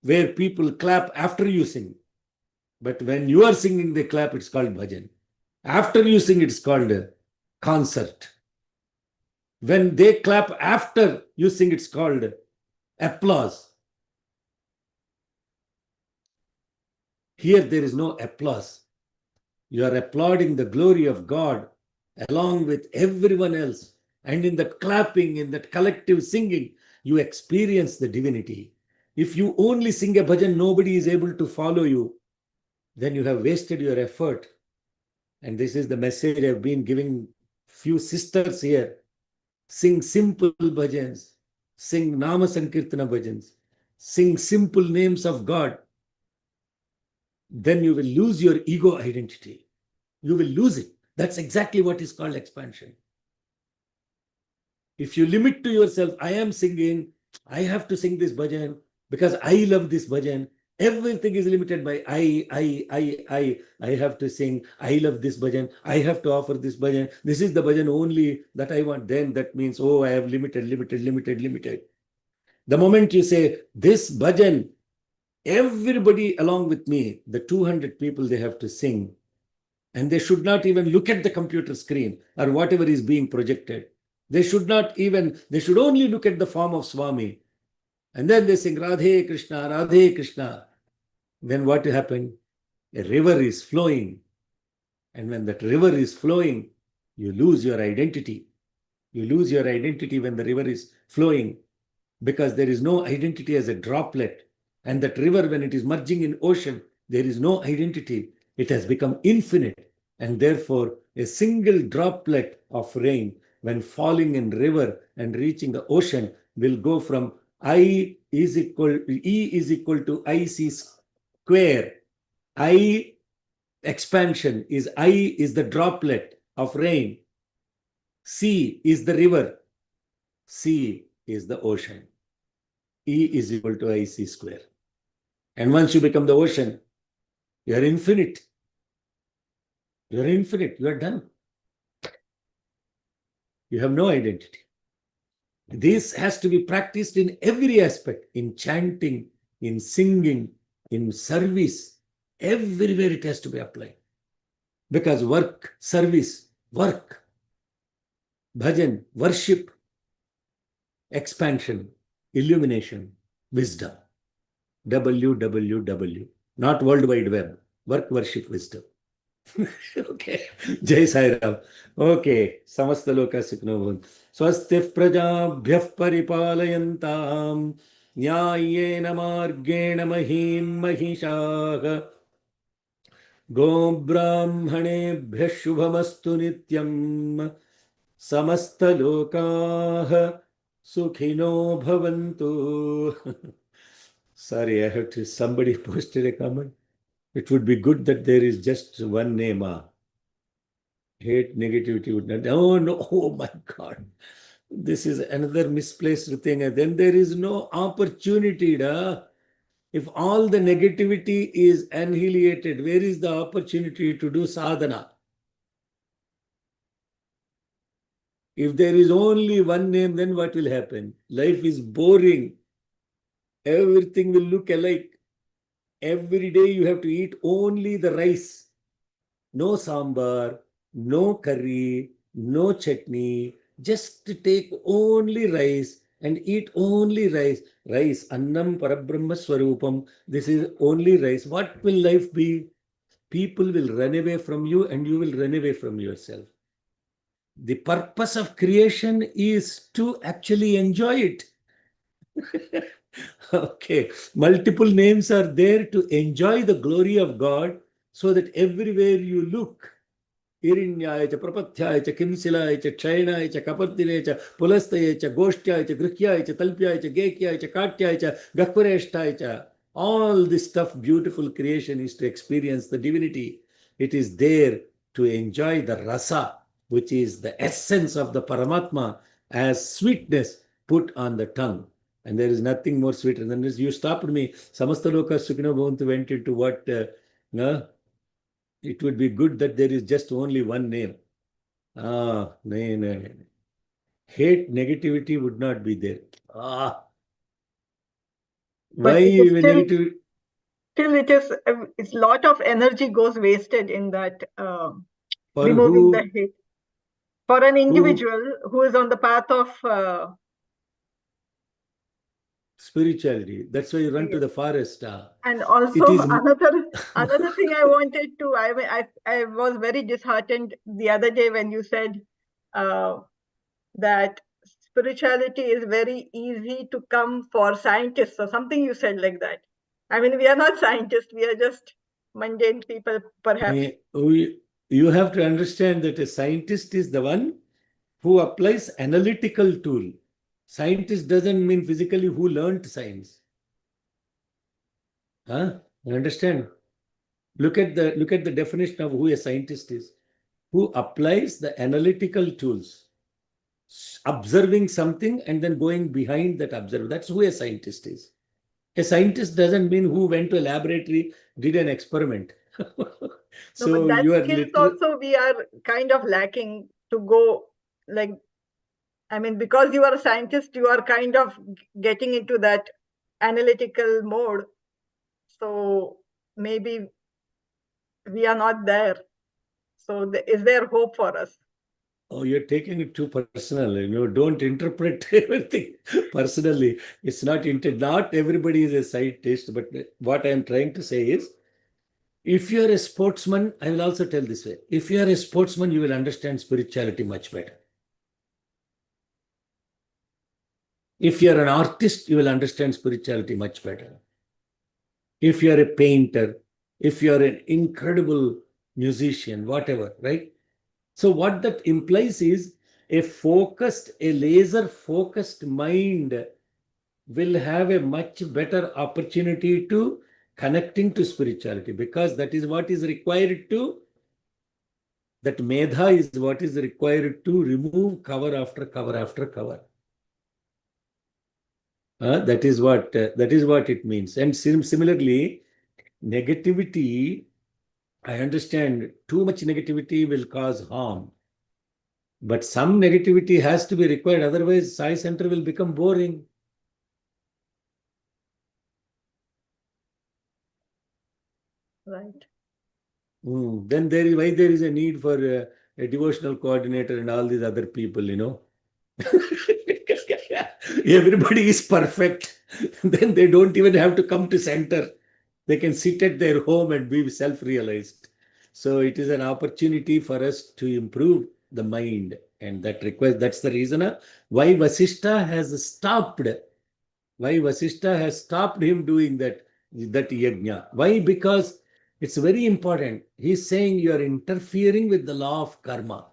where people clap after you sing. But when you are singing, they clap, it's called bhajan. After you sing, it's called a concert. When they clap after you sing, it's called applause. Here, there is no applause. You are applauding the glory of God along with everyone else. And in that clapping, in that collective singing, you experience the divinity. If you only sing a bhajan, nobody is able to follow you, then you have wasted your effort. And this is the message I've been giving few sisters here. Sing simple bhajans, sing Nama Sankirtana bhajans, sing simple names of God. Then you will lose your ego identity. You will lose it. That's exactly what is called expansion. If you limit to yourself, I am singing, I have to sing this bhajan because I love this bhajan. Everything is limited by I have to sing, I love this bhajan, I have to offer this bhajan. This is the bhajan only that I want. Then that means, oh, I have limited. The moment you say, this bhajan, everybody along with me, the 200 people, they have to sing. And they should not even look at the computer screen or whatever is being projected. They should only look at the form of Swami. And then they sing Radhe Krishna, Radhe Krishna. Then what happened? A river is flowing. And when that river is flowing, you lose your identity. You lose your identity when the river is flowing, because there is no identity as a droplet. And that river, when it is merging in ocean, there is no identity. It has become infinite. And therefore, a single droplet of rain, when falling in river and reaching the ocean, will go from E is equal to IC square. I expansion is I is the droplet of rain. C is the river. C is the ocean. E is equal to IC square. And once you become the ocean, you are infinite. You are infinite. You are done. You have no identity. This has to be practiced in every aspect, in chanting, in singing, in service. Everywhere it has to be applied. Because work, service, work, bhajan, worship, expansion, illumination, wisdom. WWW, not World Wide Web. Work, worship, wisdom. Okay. Jai Sai Ram. Okay. Samasta loka sukhno bhavantu. Swastif prajabhyah paripalayantam nyayena margena mahim mahishah go brahmanebhyah shubhamastu nityam samasta lokah sukhino bhavantu. Sorry, I have to, somebody posted a comment. It would be good that there is just one name. Hate, negativity would not. Oh, no. Oh, my God. This is another misplaced thing. And then there is no opportunity. If all the negativity is annihilated, where is the opportunity to do sadhana? If there is only one name, then what will happen? Life is boring. Everything will look alike. Every day you have to eat only the rice. No sambar, no curry, no chutney. Just take only rice and eat only rice. Rice, annam parabrahma swarupam. This is only rice. What will life be? People will run away from you and you will run away from yourself. The purpose of creation is to actually enjoy it. Okay, multiple names are there to enjoy the glory of God so that everywhere you look, Irinyaya cha, Prapatyaya cha, Kimsilaya cha, Kshayanaya cha, Kapadile cha, Pulastaya cha, Goshtaya cha, Grihyaya cha, Talpyaya cha, Gekyaya cha, Katyaya cha, Gakvareshtaya cha. All this stuff, beautiful creation is to experience the divinity. It is there to enjoy the rasa, which is the essence of the Paramatma, as sweetness put on the tongue. And there is nothing more sweeter than this. You stopped me. Samastaloka Sukhino Bhavantu went into what it would be good that there is just only one name. No. Hate, negativity would not be there. But Why it is negative? still it's lot of energy goes wasted in that For removing who? the hate. For an individual who is on the path of Spirituality. That's why you run to the forest. and It also is another thing I wanted to, I was very disheartened the other day when you said that spirituality is very easy to come for scientists or something. You said like that. I mean, we are not scientists, we are just mundane people, perhaps. you have to understand that a scientist is the one who applies analytical tool. Scientist doesn't mean physically who learnt science. You understand? Look at the definition of who a scientist is. Who applies the analytical tools, observing something and then going behind that observer. That's who a scientist is. A scientist doesn't mean who went to a laboratory, did an experiment. So no, but that you are skills also we are kind of lacking to go like, I mean, because you are a scientist, you are kind of getting into that analytical mode. So maybe we are not there. So is there hope for us? Oh, you're taking it too personal. Don't interpret everything personally. It's not everybody is a scientist, but what I'm trying to say is, if you're a sportsman, I will also tell this way. If you're a sportsman, you will understand spirituality much better. If you're an artist, you will understand spirituality much better. If you're a painter, if you're an incredible musician, whatever, right? So what that implies is a laser focused mind will have a much better opportunity to connecting to spirituality, because that is what is required to, that medha is what is required to remove cover after cover after cover. That is what it means. And similarly, negativity, I understand too much negativity will cause harm. But some negativity has to be required, otherwise Sai Center will become boring. Right. Then why there is a need for a devotional coordinator and all these other people. Everybody is perfect. Then they don't even have to come to center. They can sit at their home and be self-realized. So it is an opportunity for us to improve the mind, and that's the reason why Vasishtha has stopped. Why Vasishtha has stopped him doing that yajna. Why? Because it's very important. He's saying you are interfering with the law of karma.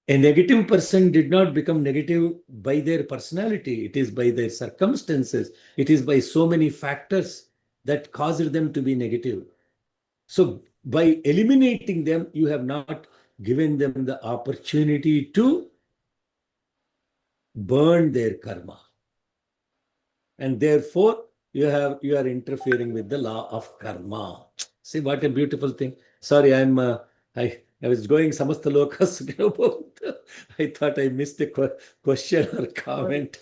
A negative person did not become negative by their personality. It is by their circumstances. It is by so many factors that caused them to be negative. So by eliminating them, you have not given them the opportunity to burn their karma. And therefore, you are interfering with the law of karma. See what a beautiful thing. Sorry, I was going samasta lokas. I thought I missed a question or comment.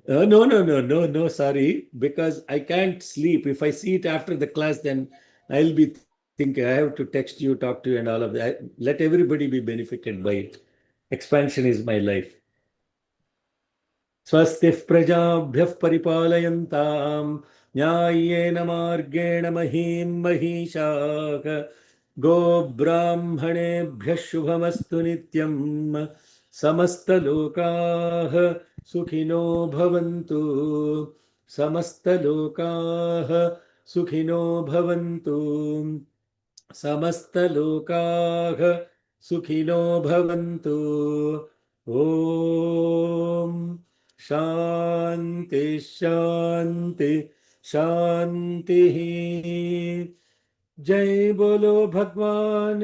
No, sorry, because I can't sleep. If I see it after the class, then I'll be thinking I have to text you, talk to you, and all of that. Let everybody be benefited by it. Expansion is my life. स्वस्तिः प्रजाभ्यः परिपालयन्तां न्याय्येन मार्गेण महीं महिषाः गोब्राह्मणेभ्यः शुभमस्तु नित्यं समस्तलोकाः सुखिनो भवन्तु समस्तलोकाः सुखिनो भवन्तु समस्तलोकाः सुखिनो भवन्तु। ॐ शान्ति शान्ति शान्तिः। जय बोलो भगवान